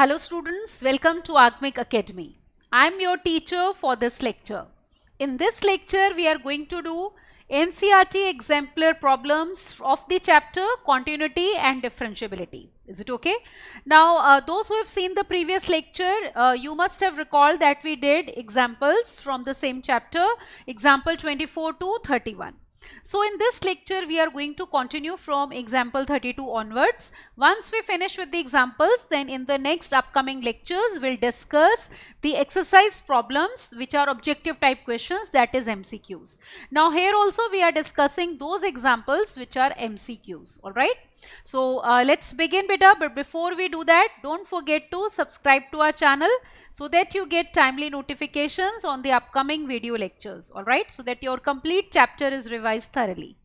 Hello students, welcome to Agmic Academy. I am your teacher for this lecture. In this lecture, we are going to do NCERT exemplar problems of the chapter Continuity and Differentiability. Is it okay? Now, those who have seen the previous lecture, you must have recalled that we did examples from the same chapter, example 24 to 31. So in this lecture, we are going to continue from example 32 onwards. Once we finish with the examples, then in the next upcoming lectures, we'll discuss the exercise problems which are objective type questions, that is MCQs. Now here also we are discussing those examples which are MCQs, alright. So let's begin beta, but before we do that, don't forget to subscribe to our channel so that you get timely notifications on the upcoming video lectures, alright, so that your complete chapter is revised thoroughly.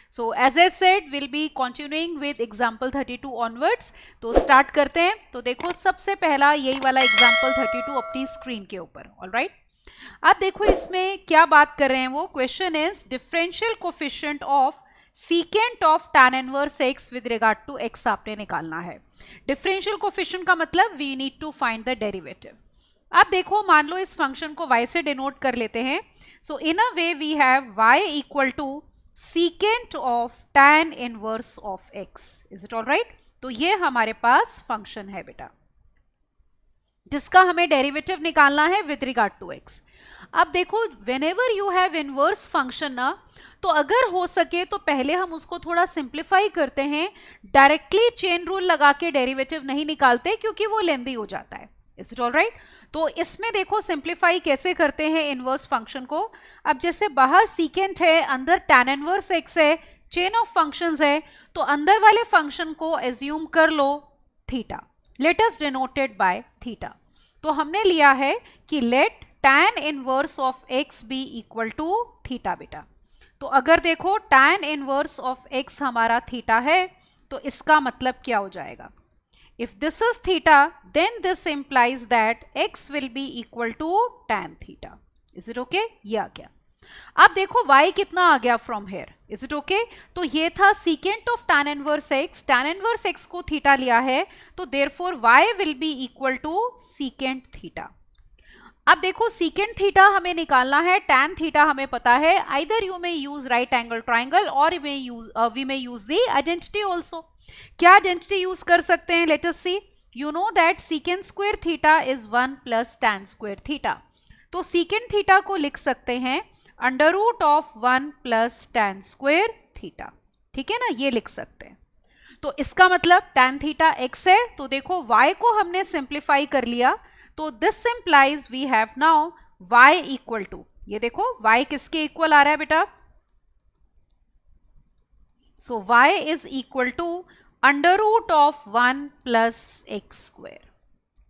So as I said, we'll be continuing with example 32 onwards. तो start करते हैं. तो देखो सबसे पहला यही वाला example 32 अपनी screen के ऊपर, alright. अब देखो इसमें क्या बात कर रहे हैं वो. Question is differential coefficient of secant of tan inverse x with regard to x आपने निकालना है. Differential coefficient का मतलब we need to find the derivative. अब देखो मान लो इस फंक्शन को y से डिनोट कर लेते हैं. So in a way we have y equal to secant of tan inverse of x. Is it all right? तो ये हमारे पास फंक्शन है बेटा जिसका हमें डेरिवेटिव निकालना है विद रिगार्ड टू x. अब देखो whenever you have inverse function ना, तो अगर हो सके तो पहले हम उसको थोड़ा सिंप्लीफाई करते हैं. डायरेक्टली चेन रूल लगा के डेरिवेटिव नहीं निकालते क्योंकि वो लेंदी हो जाता है. Is it all right? तो इसमें देखो सिंप्लीफाई कैसे करते हैं इनवर्स फंक्शन को. अब जैसे बाहर सीकेंट है, अंदर tan इनवर्स x है, चेन ऑफ फंक्शंस है, तो अंदर वाले फंक्शन को एज्यूम कर लो theta. Let us denoted by theta. तो हमने लिया है कि let tan inverse of x be equal to theta बेटा. तो अगर देखो tan इनवर्स ऑफ x हमारा थीटा है तो इसका मतलब क्या हो जाएगा. If this is theta, then this implies that x will be equal to tan theta. Is it okay? ये आ गया. अब देखो y कितना आ गया from here. Is it okay? तो ये था secant of tan inverse x. tan inverse x को थीटा लिया है तो therefore y will be equal to secant theta. अब देखो सीकेंट थीटा हमें निकालना है, tan थीटा हमें पता है. Either you may use right angle triangle और we may use the identity also. क्या आइडेंटिटी यूज कर सकते हैं? Let us see. You know that secant square theta is 1 plus tan square theta. तो secant theta को लिख सकते हैं under root of 1 plus tan square theta. ठीक है ना, ये लिख सकते हैं. तो इसका मतलब tan थीटा x है. तो देखो y को हमने सिंप्लीफाई कर लिया. तो this implies we have now y equal to, ये देखो y किसके इक्वल आ रहा है बेटा. So y is equal to under root of 1 plus x square.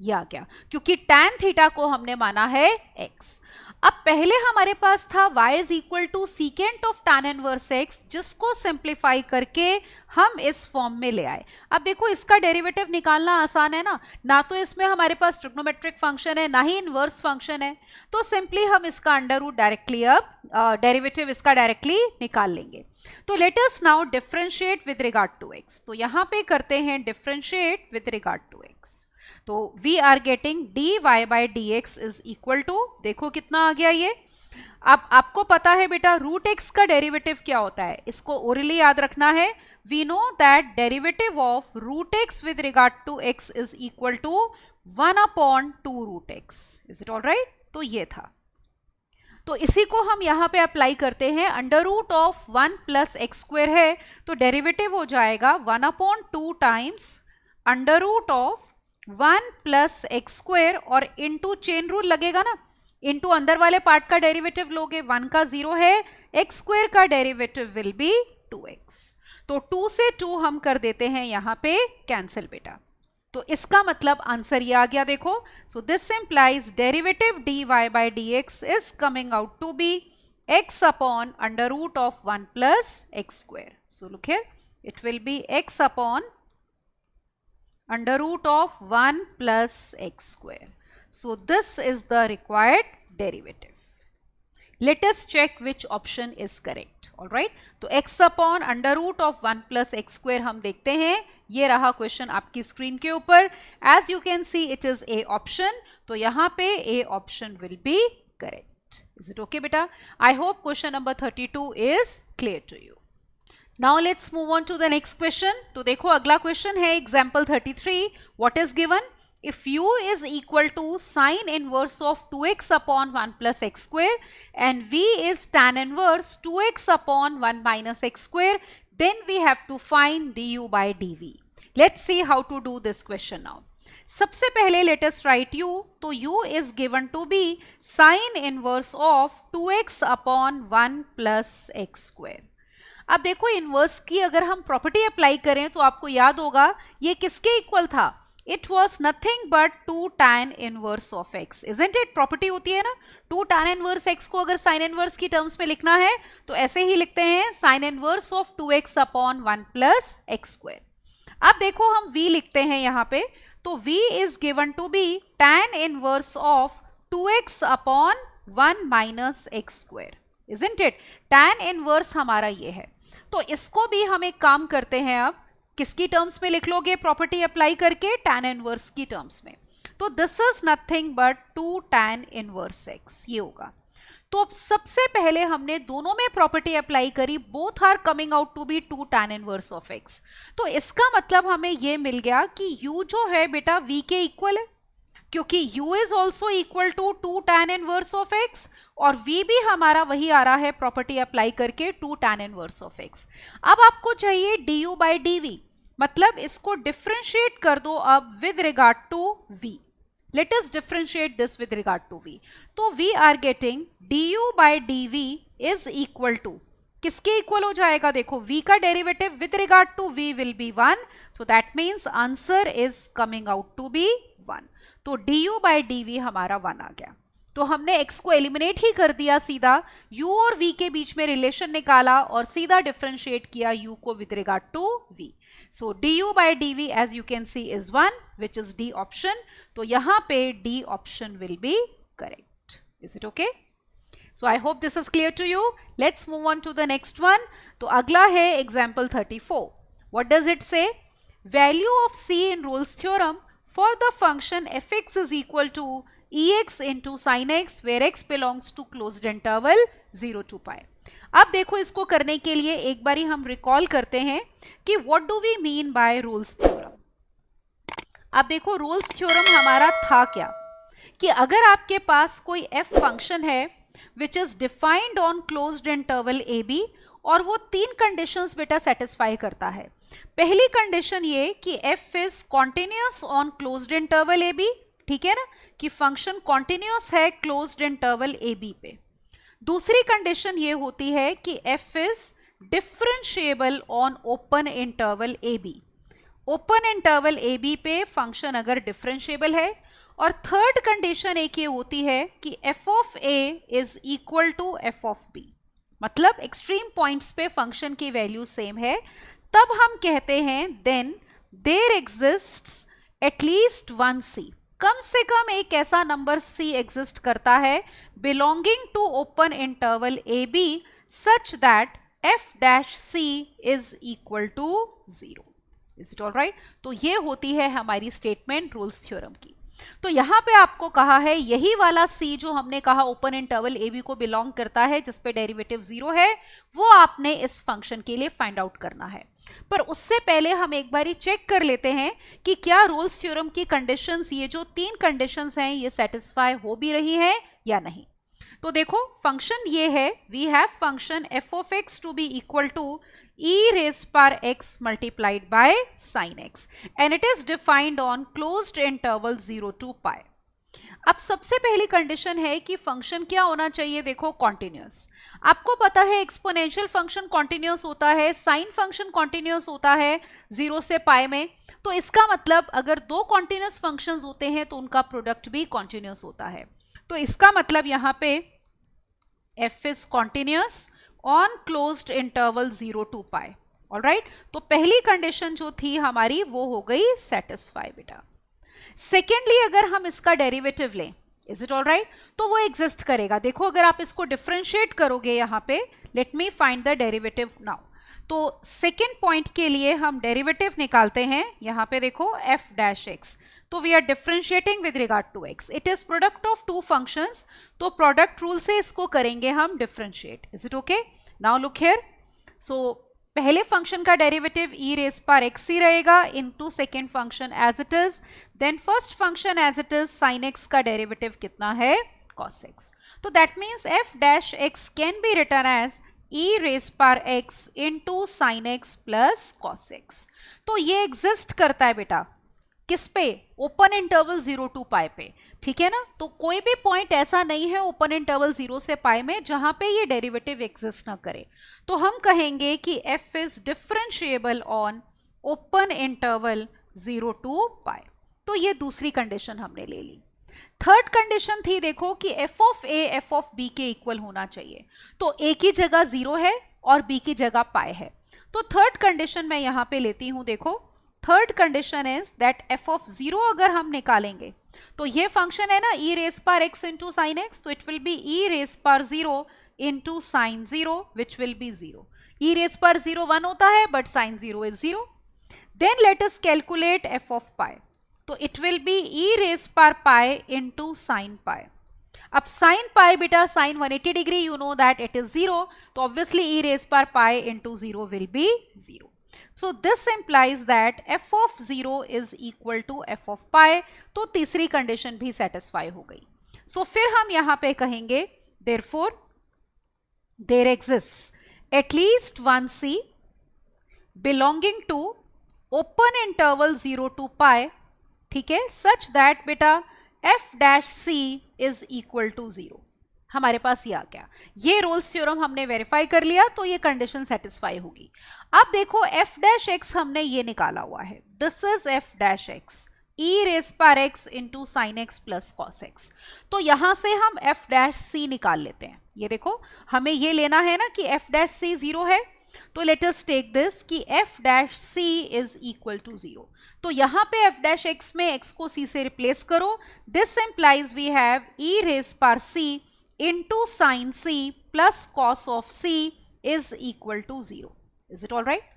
ये आ गया क्योंकि tan थीटा को हमने माना है x. अब पहले हमारे पास था y is equal to secant of tan inverse x, जिसको सिंप्लीफाई करके हम इस फॉर्म में ले आए. अब देखो इसका डेरिवेटिव निकालना आसान है ना तो इसमें हमारे पास ट्रिग्नोमेट्रिक फंक्शन है, ना ही इनवर्स फंक्शन है. तो सिंपली हम इसका अंडर रूट डायरेक्टली अब डेरिवेटिव इसका डायरेक्टली निकाल लेंगे. तो let us now differentiate with regard to x. तो यहां पे करते हैं differentiate with regard to x. तो we are getting dy by dx is equal to, देखो कितना आ गया ये. अब आपको पता है बेटा रूट x का डेरिवेटिव क्या होता है, इसको ओरली याद रखना है. We know that derivative of root x with regard to x is equal to 1 upon 2 root x. Is it all right? तो ये था. तो इसी को हम यहाँ पे अप्लाई करते हैं. Under root of 1 plus x square है तो डेरिवेटिव हो जाएगा 1 upon 2 times under root of 1 plus x square और इनटू चेन रूल लगेगा ना, इनटू अंदर वाले पार्ट का डेरिवेटिव लोगे. 1 का 0 है, एक्स स्क्वायर का डेरिवेटिव विल बी 2x. तो 2 से 2 हम कर देते हैं यहाँ पे कैंसिल बेटा. तो इसका मतलब आंसर ये आ गया देखो. So this implies derivative dy by dx is coming out to be x upon under root of 1 plus x square. So look here, it will be x upon under root of 1 plus x square. So this is the required derivative. Let us check which option is correct. All right. तो x upon under root of 1 plus x square हम देखते हैं. ये रहा question आपकी screen के ऊपर. As you can see it is A option. तो यहाँ पे A option will be correct. Is it okay beta? I hope question number 32 is clear to you. Now let's move on to the next question. तो देखो अगला question है example 33. What is given? If u is equal to sine inverse of 2x upon 1 plus x square and v is tan inverse 2x upon 1 minus x square, then we have to find du by dv. Let's see how to do this question now. सबसे पहले let us write u. तो u is given to be sine inverse of 2x upon 1 plus x square. अब देखो inverse की अगर हम property apply करें तो आपको याद होगा ये किसके इक्वल था? It was nothing but 2 tan inverse of x. Isn't it? Property होती है ना, 2 tan inverse x को अगर sin inverse की टर्म्स में लिखना है तो ऐसे ही लिखते हैं sin inverse of 2x upon 1 plus x square. अब देखो हम v लिखते हैं यहाँ पे, तो v is given to be tan inverse of 2x upon 1 minus x square. Isn't it? tan inverse हमारा ये है. तो इसको भी हम एक काम करते हैं, अब किसकी टर्म्स में लिख लोगे प्रॉपर्टी अप्लाई करके? tan इनवर्स की टर्म्स में. तो this is nothing but 2 tan inverse x, ये होगा. तो अब सबसे पहले हमने दोनों में प्रॉपर्टी अप्लाई करी, both are coming out to be 2 tan inverse of x. तो इसका मतलब हमें ये मिल गया कि u जो है बेटा v के इक्वल है, क्योंकि u is also equal to 2 tan inverse of x और v भी हमारा वही आ रहा है प्रॉपर्टी अप्लाई करके 2 tan इनवर्स ऑफ x. अब आपको चाहिए du by dv, मतलब इसको डिफरेंशिएट कर दो अब with regard to v. Let us differentiate this with regard to v. तो we are getting du by dv is equal to, किसके इक्वल हो जाएगा? देखो v का derivative with regard to v will be 1, so that means answer is coming out to be 1. तो du by dv हमारा 1 आ गया. तो हमने x को एलिमिनेट ही कर दिया सीधा, u और v के बीच में रिलेशन निकाला और सीधा डिफरेंशिएट किया u को with regard to v. So du by dv as you can see is 1, which is D option. तो यहाँ पे D option will be correct. Is it okay? So I hope this is clear to you. Let's move on to the next one. तो अगला है example 34. What does it say? Value of c in Rolle's theorem for the function fx is equal to ex into sin x where x belongs to closed interval 0 to pi. अब देखो इसको करने के लिए एक बारी हम रिकॉल करते हैं कि what do we mean by Rolle's theorem. अब देखो रोल्स थ्योरम हमारा था क्या, कि अगर आपके पास कोई f फंक्शन है which is defined on closed interval a b और वो 3 कंडीशंस बेटा सेटिस्फाई करता है. पहली कंडीशन ये कि f is continuous on closed interval a b, ठीक है ना, कि फंक्शन कॉन्टिन्यूअस है क्लोज्ड इंटरवल ए बी पे. दूसरी कंडीशन ये होती है कि f is differentiable on open interval a b. Open interval a b पे फंक्शन अगर डिफरेंशिएबल है. और थर्ड कंडीशन एक ये होती है कि f of a is equal to f of b, मतलब एक्सट्रीम पॉइंट्स पे फंक्शन की वैल्यू सेम है. तब हम कहते हैं then there exists at least one c, कम से कम एक ऐसा नंबर c एग्जिस्ट करता है belonging to open interval a b such that f dash c is equal to 0. Is it all right? तो ये होती है हमारी स्टेटमेंट रोल्स थ्योरम की. तो यहाँ पे आपको कहा है यही वाला c जो हमने कहा ओपन इंटरवल ए बी को बिलोंग करता है जिस पे डेरिवेटिव 0 है, वो आपने इस फंक्शन के लिए फाइंड आउट करना है. पर उससे पहले हम एक बारी चेक कर लेते हैं कि क्या रोल्स थ्योरम की कंडीशंस, ये जो 3 कंडीशंस हैं, ये सेटिस्फाई हो भी रही हैं या नहीं. तो देखो फंक्शन ये है, we have function f of x to be equal to e raised power x multiplied by sin x and it is defined on closed interval 0 to pi. अब सबसे पहली कंडीशन है कि फंक्शन क्या होना चाहिए? देखो कॉन्टिन्यूअस. आपको पता है एक्सपोनेंशियल फंक्शन कॉन्टिन्यूअस होता है, साइन फंक्शन कॉन्टिन्यूअस होता है 0 से पाई में. तो इसका मतलब अगर 2 कॉन्टिन्यूअस फंक्शंस होते हैं तो उनका प्रोडक्ट भी कॉन्टिन्यूअस होता है. तो इसका मतलब यहाँ पे f is continuous on closed interval 0 to pi. Alright, तो पहली कंडीशन जो थी हमारी वो हो गई सेटिस्फाई बेटा. सेकेंडली अगर हम इसका डेरिवेटिव लें, इज इट ऑल राइट? तो वो एग्जिस्ट करेगा। देखो अगर आप इसको डिफरेंशिएट करोगे यहाँ पे, let me find the derivative now. तो सेकेंड पॉइंट के लिए हम डेरिवेटिव निकालते हैं। यहाँ पे देखो एफ डैश एक्स, तो we are differentiating with regard to x, it is product of two functions, तो प्रोडक्ट रूल से इसको करेंगे हम differentiate. Is it okay? Now look here, so पहले फंक्शन का डेरिवेटिव e रेज पर x ही रहेगा into second function as it is, then first function as it is sin x का डेरिवेटिव कितना है? cos x। तो that means f dash x can be written as e raise पर x into sine x plus cos x. तो ये exist करता है बेटा किस पे? ओपन इंटरवल 0 to पाई पे, ठीक है ना? तो कोई भी पॉइंट ऐसा नहीं है ओपन इंटरवल 0 से पाई में जहां पे ये डेरिवेटिव एग्जिस्ट ना करे। तो हम कहेंगे कि f is differentiable on open interval 0 to पाई। तो ये दूसरी कंडीशन हमने ले ली। थर्ड कंडीशन थी देखो कि f of a f of b के इक्वल होना चाहिए। तो a की जगह 0 है और b की जगह पाई है। तो थर्ड कंडीशन मैं यहां पे लेती हूं। देखो third condition is that f of 0 अगर हम निकालेंगे तो ये फंक्शन है ना e रेज पर x इंटू साइन एक्स, तो it will be e raise पर 0 into sine 0 which will be 0। e raise पर 0 1 होता है but sine 0 is 0। Then let us calculate f of pi, तो it will be e raise पर pi into sine pi. अब sine pi बेटा sine 180 degree, you know that it is 0, तो obviously e raise पर pi into 0 will be 0। So this implies that f of 0 is equal to f of pi, तो तीसरी condition भी satisfy हो गई। So फिर हम यहां पे कहेंगे therefore there exists at least one c belonging to open interval 0 to pi, ठीक है, such that बेटा f dash c is equal to 0। हमारे पास ये आ गया, ये रोल्स थ्योरम हमने वेरीफाई कर लिया, तो ये कंडीशन सेटिस्फाई होगी। अब देखो f डैश x हमने ये निकाला हुआ है, this is f dash x e raise पर x into sine x plus cos x. तो यहां से हम f डैश c निकाल लेते हैं। ये देखो हमें ये लेना है ना कि f डैश c 0 है, तो लेट अस टेक दिस कि f dash c is equal to 0। तो यहां पे f डैश x में x को c से रिप्लेस करो, this implies we have e raise पर c into sin c plus cos of c is equal to 0. Is it all right?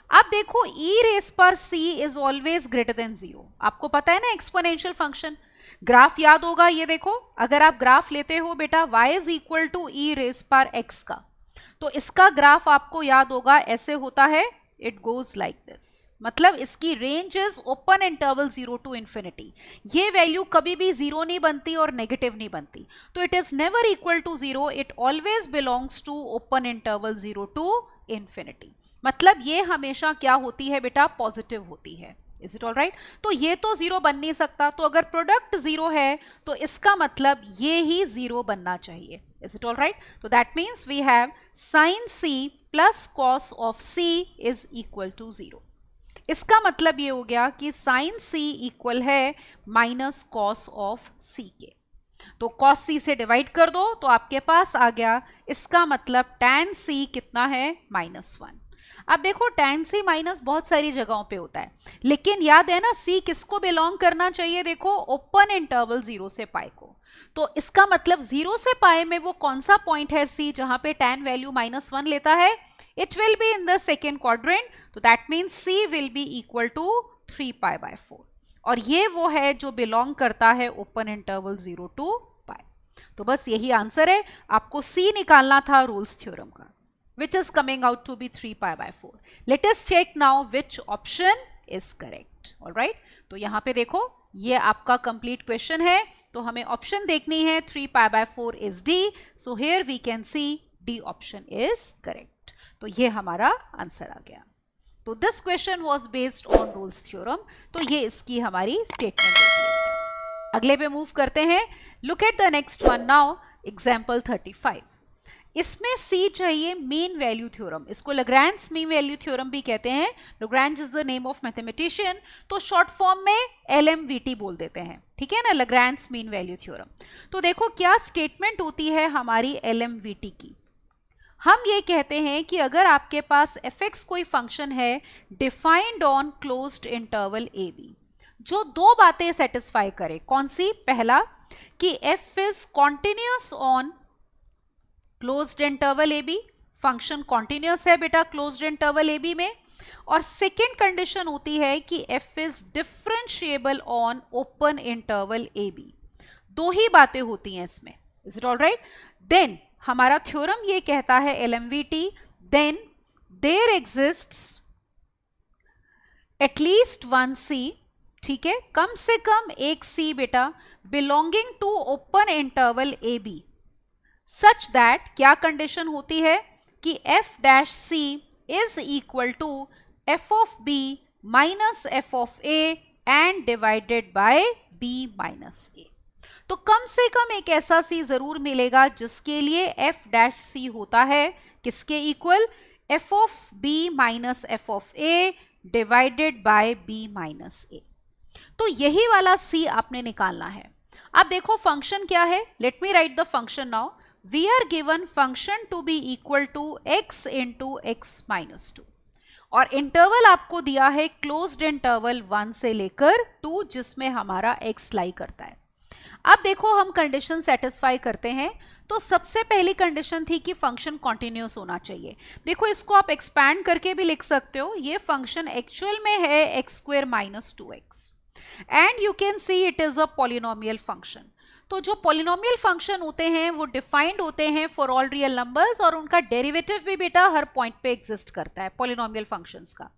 अब देखो e रेस पर c is always greater than 0। आपको पता है ना एक्सपोनेंशियल फंक्शन, ग्राफ याद होगा। ये देखो अगर आप ग्राफ लेते हो बेटा y is equal to e raise पर x का, तो इसका ग्राफ आपको याद होगा ऐसे होता है, इट गोज लाइक दिस, मतलब इसकी range is open interval 0 to infinity. ये वैल्यू कभी भी 0 नहीं बनती और नेगेटिव नहीं बनती, तो it is never equal to 0, it always belongs to open interval 0 to infinity. मतलब ये हमेशा क्या होती है बेटा? पॉजिटिव होती है। Is it all right? तो ये तो 0 बन नहीं सकता, तो अगर प्रोडक्ट 0 है तो इसका मतलब ये ही 0 बनना चाहिए। Is it all right? So that means we have sin c plus cos of c is equal to 0. इसका मतलब ये हो गया कि sin c इक्वल है माइनस cos of c के। तो cos c से डिवाइड कर दो तो आपके पास आ गया, इसका मतलब tan c कितना है? -1। अब देखो tan c माइनस बहुत सारी जगहों पे होता है, लेकिन याद है ना c किसको बिलोंग करना चाहिए? देखो ओपन इंटरवल 0 से पाई को। तो इसका मतलब 0 से पाई में वो कौन सा पॉइंट है c जहां पे tan वैल्यू -1 लेता है? It will be in the second quadrant, तो that means c will be equal to 3π/4, और ये वो है जो बिलोंग करता है ओपन इंटरवल 0 टू पाई। तो बस यही आंसर है, आपको c निकालना था रोल्स थ्योरम का, which is coming out to be 3π/4. Let us check now which option is correct. All right? तो यहाँ पे देखो ये आपका complete question है, तो हमें option देखनी है 3π/4 is D. So here we can see D option is correct. तो ये हमारा आंसर आ गया। तो this question was based on Rolle's theorem. तो ये इसकी हमारी statement होती है। अगले पे मूव करते हैं। Look at the next one now. Example 35. इसमें C चाहिए मीन वैल्यू थ्योरम, इसको लैग्रेंज मीन वैल्यू थ्योरम भी कहते हैं। Lagrange is the name of mathematician, तो शॉर्ट फॉर्म में LMVT बोल देते हैं, ठीक है ना, लैग्रेंज मीन वैल्यू थ्योरम। तो देखो क्या स्टेटमेंट होती है हमारी LMVT की। हम ये कहते हैं कि अगर आपके पास fx कोई फंक्शन है defined on closed interval AB, जो दो बातें सेटिस्फाई करे, कौन सी? पहला कि f is continuous on closed interval a b, function continuous है बेटा क्लोज्ड इंटरवल ए बी में, और सेकेंड कंडीशन होती है कि f is differentiable on open interval a b. दो ही बातें होती हैं इसमें, is it all right? Then हमारा थ्योरम ये कहता है LMVT, then there exists at least one C, ठीक है, कम से कम एक C बेटा belonging to open interval a b, such that क्या कंडीशन होती है कि f dash C is equal to f of B minus f of A and divided bye B minus A। तो कम से कम एक ऐसा C जरूर मिलेगा जिसके लिए f डैश C होता है किसके equal, f of B minus f of A divided by B minus A। तो यही वाला C आपने निकालना है। अब देखो फंक्शन क्या है, let me write the function now. We are given function to be equal to x into x minus 2, और इंटरवल आपको दिया है क्लोज्ड इंटरवल 1 से लेकर 2 जिसमें हमारा x लाई करता है। अब देखो हम कंडीशन सेटिस्फाई करते हैं। तो सबसे पहली कंडीशन थी कि फंक्शन कॉन्टिन्यूअस होना चाहिए। देखो इसको आप एक्सपैंड करके भी लिख सकते हो, ये फंक्शन एक्चुअल में है x square minus 2x and you can see it is a polynomial function. तो जो पॉलिनोमियल फंक्शन होते हैं वो डिफाइंड होते हैं फॉर ऑल रियल नंबर्स, और उनका डेरिवेटिव भी बेटा हर पॉइंट पे एग्जिस्ट करता है पॉलिनोमियल फंक्शंस का।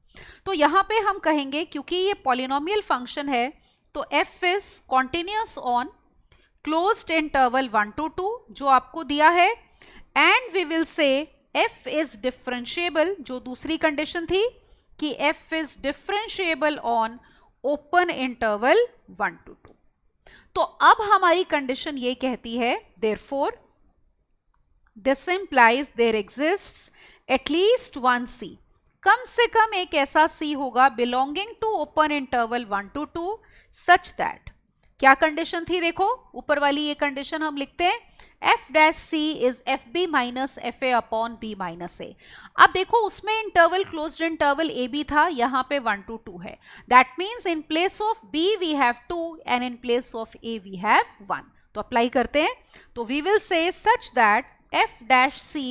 तो यहाँ पे हम कहेंगे क्योंकि ये पॉलिनोमियल फंक्शन है तो f is continuous on closed interval 1 to 2 जो आपको दिया है, and we will say f is differentiable, जो दूसरी कंडीशन थी कि f is differentiable on open interval 1 to 2। तो अब हमारी कंडीशन ये कहती है therefore this implies there exists at least one C, कम से कम एक ऐसा C होगा belonging to open interval 1 to 2 such that, क्या कंडीशन थी देखो ऊपर वाली ये कंडीशन हम लिखते हैं f dash C is FB minus FA upon B minus A। अब देखो उसमें इंटरवल क्लोज्ड इंटरवल AB था, यहाँ पे 1 to 2 है, that means in place of B we have 2 and in place of A we have 1। तो apply करते हैं, तो we will say such that f dash C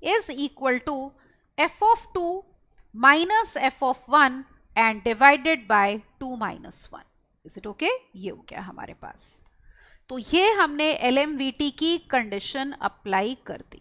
is equal to f of 2 minus f of 1 and divided by 2 minus 1। Is it okay? ये हो गया हमारे पास। तो ये हमने LMVT की कंडीशन अप्लाई कर दी।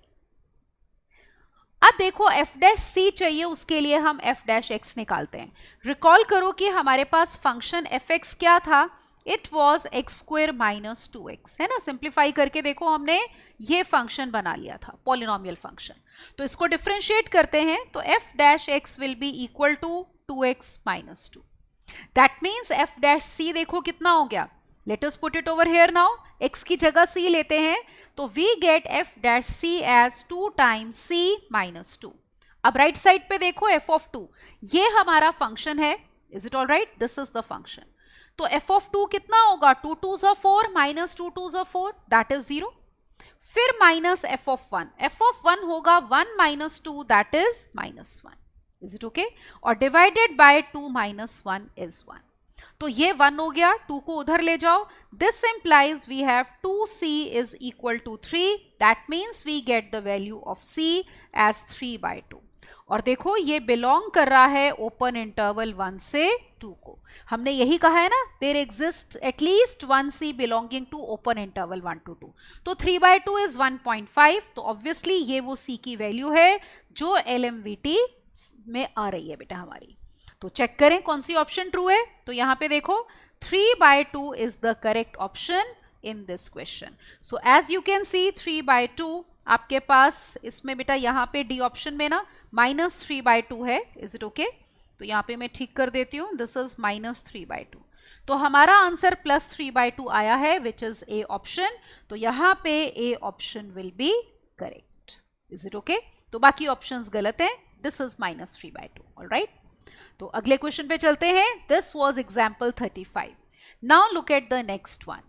अब देखो f डैश C चाहिए, उसके लिए हम f डैश x निकालते हैं। रिकॉल करो कि हमारे पास फंक्शन fx क्या था, it was x square minus 2x, है ना। सिंप्लीफाई करके देखो हमने ये फंक्शन बना लिया था पॉलिनोमियल फंक्शन। तो इसको डिफरेंशिएट करते हैं तो f dash x will be equal to 2x minus 2। That means f dash C देखो कितना हो गया, let us put it over here now, x की जगह C लेते हैं तो we get f dash C as 2 times C minus 2। अब राइट साइड पे देखो f ऑफ 2, ये हमारा फंक्शन है, is it all right, this is the function. तो f ऑफ 2 कितना होगा, 2 2s are 4 minus 2 2s are 4 that is 0, फिर minus f of 1, f of 1 होगा 1 minus 2 that is minus 1, is it okay, और divided by 2 minus 1 is 1। तो ये 1 हो गया, 2 को उधर ले जाओ, this implies we have 2c is equal to 3, that means we get the value of c as 3/2। और देखो ये बिलोंग कर रहा है ओपन इंटरवल 1 से 2 को। हमने यही कहा है ना, there exist at least 1 C belonging to open interval 1 to 2। तो 3/2 इज 1.5, तो ऑब्वियसली ये वो C की वैल्यू है जो LMVT में आ रही है बेटा हमारी। तो चेक करें कौन सी ऑप्शन ट्रू है, तो यहां पे देखो 3/2 is the correct option in this question. So as you can see 3/2 आपके पास इसमें बेटा यहाँ पे डी ऑप्शन में ना माइनस 3/2 है, इज इट ओके। तो यहाँ पे मैं ठीक कर देती हूँ, दिस इज माइनस 3/2। तो हमारा आंसर प्लस 3/2 आया है विच इज ए ऑप्शन। तो यहाँ पे A option will be correct, is it okay. तो बाकी ऑप्शंस गलत हैं, दिस इज माइनस 3/2, ऑलराइट। तो अगले क्वेश्चन पे चलते हैं, this was example 35। Now look at the next one.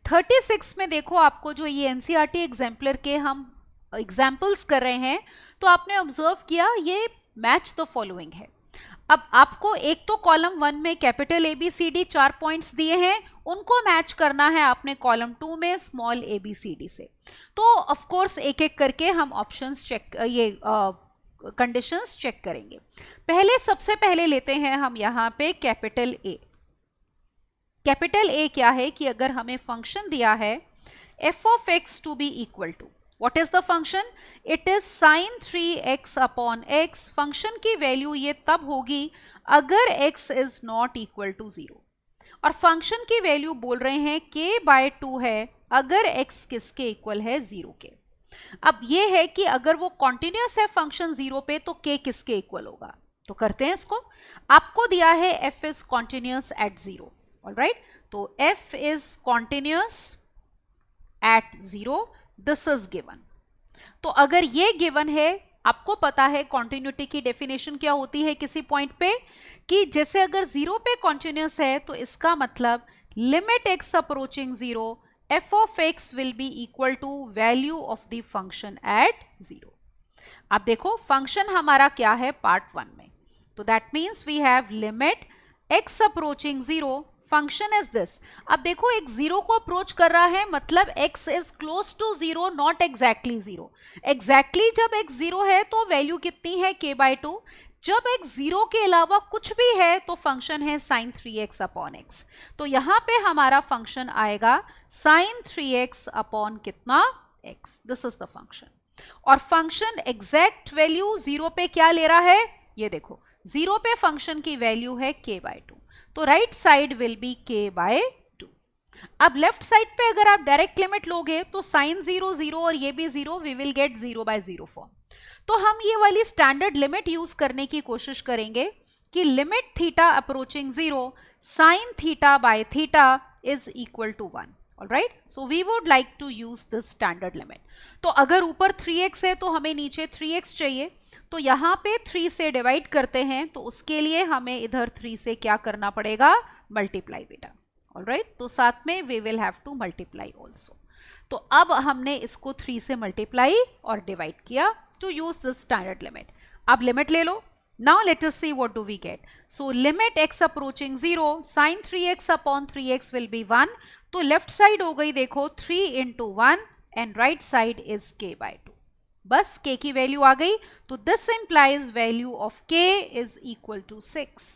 36 में देखो आपको जो ये एनसीईआरटी एग्जाम्पलर के हम एग्जाम्पल्स कर रहे हैं, तो आपने ऑब्जर्व किया ये मैच द फॉलोइंग है। अब आपको एक तो कॉलम 1 में कैपिटल ABCD 4 पॉइंट्स दिए हैं उनको मैच करना है आपने कॉलम 2 में small a b c d से। तो ऑफ कोर्स एक एक करके हम ऑप्शंस चेक, ये कंडीशंस चेक करेंगे। पहले सबसे पहले लेते हैं हम यहाँ पे कैपिटल ए। कैपिटल ए क्या है कि अगर हमें फंक्शन दिया है f of x to be equal to, what is the function? It is sin 3x upon x। Function की वैल्यू ये तब होगी अगर x is not equal to 0, और फंक्शन की वैल्यू बोल रहे हैं k by 2 है अगर x किसके इक्वल है 0 के। अब ये है कि अगर वो कॉन्टिन्यूस है फंक्शन 0 पे तो k किसके इक्वल होगा, तो करते हैं इसको। आपको दिया है f is continuous at 0, alright, तो f is continuous at 0, this is given। तो अगर ये गिवन है, आपको पता है कॉन्टिन्यूटी की डेफिनेशन क्या होती है किसी पॉइंट पे, कि जैसे अगर 0 पे कॉन्टिन्यूस है तो इसका मतलब limit x approaching 0 f of x will be equal to value of the function at 0। अब देखो फंक्शन हमारा क्या है पार्ट 1 में, तो that means we have limit x approaching 0, function is this. अब देखो एक 0 को अप्रोच कर रहा है मतलब x is close to 0, not exactly 0। Exactly जब x 0 है तो वैल्यू कितनी है k by 2, जब x 0 के अलावा कुछ भी है तो फंक्शन है sin 3x अपॉन x। तो यहां पे हमारा फंक्शन आएगा sin 3x अपॉन कितना x, this is the function. और फंक्शन एग्जैक्ट वैल्यू 0 पे क्या ले रहा है, ये देखो 0 पे फंक्शन की वैल्यू है k by 2, तो right side will be k by 2। अब लेफ्ट साइड पे अगर आप डायरेक्ट लिमिट लोगे तो साइन 0 0 और ये भी 0, we will get 0 by 0 form. तो हम ये वाली स्टैंडर्ड लिमिट यूज करने की कोशिश करेंगे कि limit theta approaching 0 sine theta by theta is equal to 1, alright, so we would like to use this standard limit. तो अगर ऊपर 3x है तो हमें नीचे 3x चाहिए, तो यहाँ पे 3 से डिवाइड करते हैं, तो उसके लिए हमें इधर 3 से क्या करना पड़ेगा, मल्टीप्लाई बेटा, ऑलराइट, तो साथ में we will have to multiply also. तो अब हमने इसको 3 से मल्टीप्लाई और डिवाइड किया to use this standard limit. अब लिमिट ले लो, now let us see what do we get। so limit x approaching 0 sin 3x upon 3x will be 1, तो लेफ्ट साइड हो गई देखो 3 into 1 and right side is k by 2, बस k की value आ गई, तो this implies value of k is equal to 6।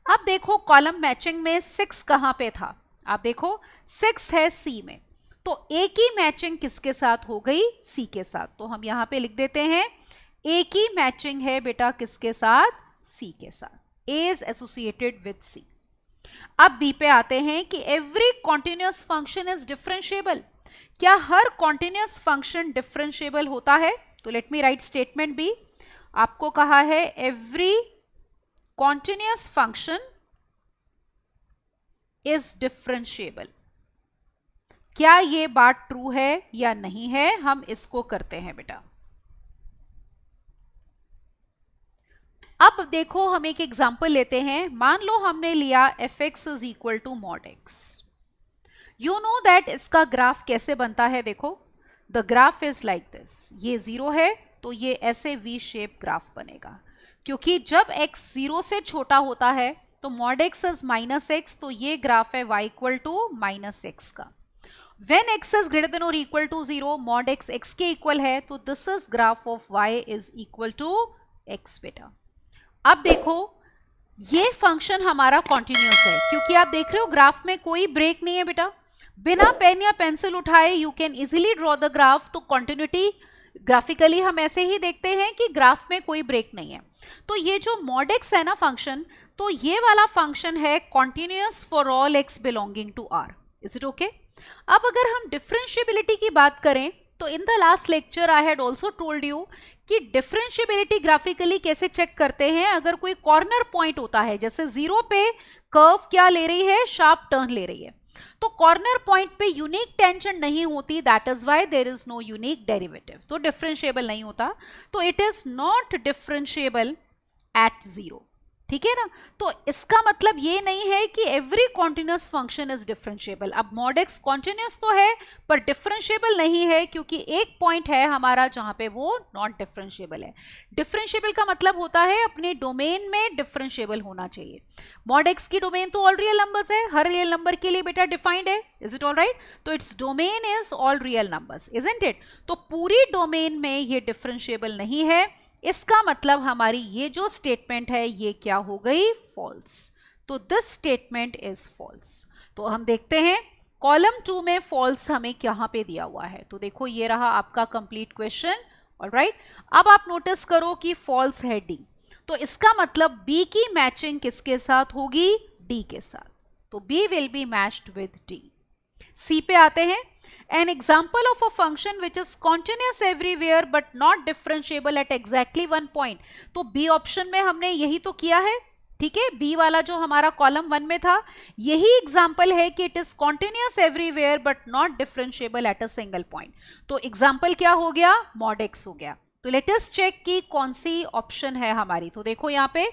अब देखो कॉलम मैचिंग में 6 कहां पे था, आप देखो 6 है c में, तो a की मैचिंग किसके साथ हो गई, c के साथ, तो हम यहां पे लिख देते हैं a की मैचिंग है बेटा किसके साथ, c के साथ, a is associated with c। अब b पे आते हैं कि every continuous function is differentiable, क्या हर कॉन्टिन्यूअस फंक्शन डिफरेंशिएबल होता है, तो let me write statement b. आपको कहा है every continuous function is differentiable, क्या ये बात ट्रू है या नहीं है, हम इसको करते हैं बेटा। अब देखो हम एक एग्जांपल लेते हैं, मान लो हमने लिया fx is equal to mod x। You know that इसका ग्राफ कैसे बनता है, देखो the graph is like this, ये 0 है तो ये ऐसे वी शेप ग्राफ बनेगा, क्योंकि जब x 0 से छोटा होता है तो mod x is minus x, तो ये ग्राफ है y equal to minus x का। When x is greater than or equal to 0, mod x x के इक्वल है, तो this is graph of y is equal to x बेटा। अब देखो ये फंक्शन हमारा कॉन्टिन्यूअस है, क्योंकि आप देख रहे हो ग्राफ में कोई ब्रेक नहीं है बेटा, बिना पेन या पेंसिल उठाए you can easily draw the graph. तो कॉन्टिन्यूटी ग्राफिकली हम ऐसे ही देखते हैं कि ग्राफ में कोई ब्रेक नहीं है। तो ये जो mod x है ना फंक्शन, तो ये वाला फंक्शन है continuous for all x belonging to r। Is it okay? अब अगर हम डिफरेंशिएबिलिटी की बात करें, तो in the last lecture I had also told you कि डिफरेंशिएबिलिटी ग्राफिकली कैसे चेक करते हैं। अगर कोई कॉर्नर पॉइंट होता है, जैसे 0 पे कर्व क्या ले रही है, शार्प टर्न ले रही है, तो कॉर्नर पॉइंट पे यूनिक टेंजेंट नहीं होती, that is why there is no unique derivative, तो डिफरेंशिएबल नहीं होता, तो it is not differentiable at 0। ठीक है ना। तो इसका मतलब ये नहीं है कि every continuous function is differentiable. अब मॉड एक्स कॉन्टिन्यूस तो है पर डिफरेंशिएबल नहीं है, क्योंकि एक पॉइंट है हमारा जहां पे वो नॉट डिफरेंशिएबल है। डिफरेंशिएबल का मतलब होता है अपने डोमेन में डिफरेंशिएबल होना चाहिए। मॉड एक्स की डोमेन तो ऑल रियल नंबर्स है, हर रियल नंबर के लिए बेटा डिफाइंड है, इज इट ऑल राइट। तो its domain is all real numbers, isn't it. तो पूरी डोमेन में ये डिफरेंशिएबल नहीं है, इसका मतलब हमारी ये जो स्टेटमेंट है ये क्या हो गई, फॉल्स। तो दिस स्टेटमेंट इज फॉल्स। तो हम देखते हैं कॉलम 2 में फॉल्स हमें कहां पे दिया हुआ है। तो देखो ये रहा आपका कंप्लीट क्वेश्चन, ऑलराइट। अब आप नोटिस करो कि फॉल्स है डी, तो इसका मतलब बी की मैचिंग किसके साथ होगी, डी के साथ। तो B will be matched with D. C पे आते हैं। An example of a function which is continuous everywhere but not differentiable at exactly one point. तो B ऑप्शन में हमने यही तो किया है, ठीक है। बी वाला जो हमारा कॉलम 1 में था यही एग्जाम्पल है कि it is continuous everywhere but not differentiable at a single point. तो एग्जाम्पल क्या हो गया, मॉड एक्स हो गया। तो लेट अस चेक कि कौन सी ऑप्शन है हमारी। तो देखो यहाँ पे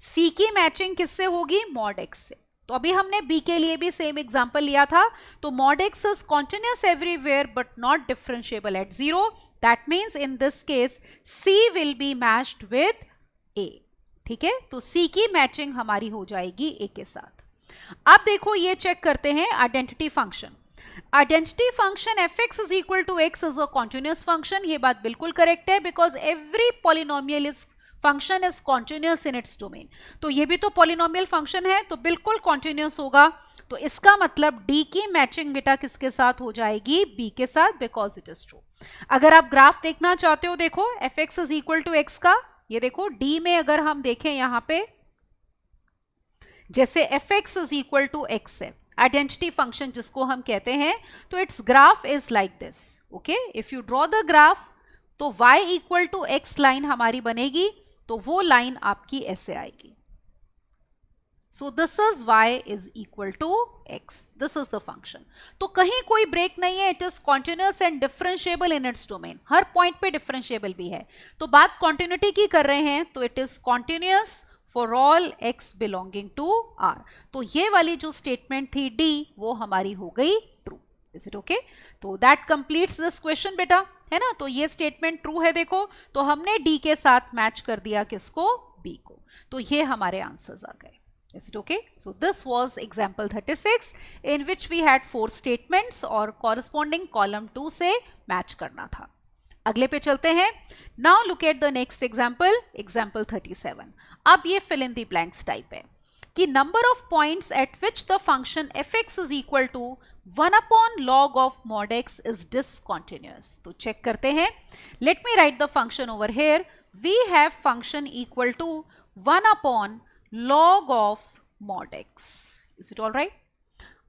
सी की मैचिंग किससे होगी, मॉड एक्स से। तो अभी हमने बी के लिए भी सेम एग्जांपल लिया था। तो mod x is continuous everywhere but not differentiable at 0। That means in this case C will be matched with A, ठीक है। तो सी की मैचिंग हमारी हो जाएगी ए के साथ। अब देखो ये चेक करते हैं identity function. Identity function f x is equal to x is a continuous function. ये बात बिल्कुल करेक्ट है, because every polynomial is function is continuous in its domain. तो ये भी तो पॉलिनोमियल फंक्शन है, तो बिल्कुल कॉन्टिन्यूस होगा। तो इसका मतलब डी की मैचिंग बेटा किसके साथ हो जाएगी, बी के साथ, बिकॉज इट इज ट्रू। अगर आप ग्राफ देखना चाहते हो, देखो f x is equal to x का, ये देखो डी में अगर हम देखें यहां पे, जैसे f x is equal to x है, आइडेंटिटी फंक्शन जिसको हम कहते हैं, तो its graph is like this, okay. If you draw the graph तो y equal to x line हमारी बनेगी, तो वो लाइन आपकी ऐसे आएगी। So this is y is equal to x, this is the function. तो कहीं कोई ब्रेक नहीं है, it is continuous and differentiable in its domain, her point पे डिफरेंशिएबल भी है। तो बात कॉन्टिन्यूटी की कर रहे हैं, तो it is continuous for all x belonging to r। तो ये वाली जो स्टेटमेंट थी d, वो हमारी हो गई ट्रू। Is it okay? तो दैट कंप्लीट्स दिस क्वेश्चन बेटा, है ना। तो ये स्टेटमेंट ट्रू है, देखो। तो हमने डी के साथ मैच कर दिया किसको, बी को। तो ये हमारे आंसर्स आ गए। Is it okay? So this was example 36 in which we had 4 statements और corresponding column 2 से मैच करना था। अगले पे चलते हैं। Now look at the next example, example 37। अब ये fill in the blanks type है कि number of points at which the function fx is equal to 1 upon log of mod x is discontinuous। तो चेक करते हैं। Let me write the function over here. We have function equal to 1 upon log of mod x। Is it all right?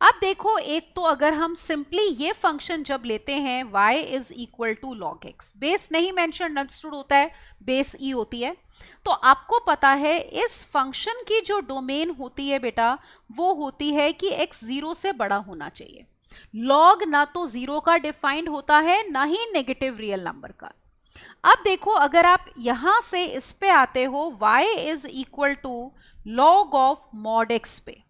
अब देखो, एक तो अगर हम simply ये फंक्शन जब लेते हैं y is equal to log x, base नहीं मेंशन अंडरस्टूड होता है, बेस ई होती है। तो आपको पता है इस फंक्शन की जो डोमेन होती है बेटा, वो होती है कि x 0 से बड़ा होना चाहिए। लॉग ना तो 0 का डिफाइंड होता है, ना ही नेगेटिव रियल नंबर का। अब देखो, अगर आप यहां से इस पे आते हो y is equal to log of mod x पे,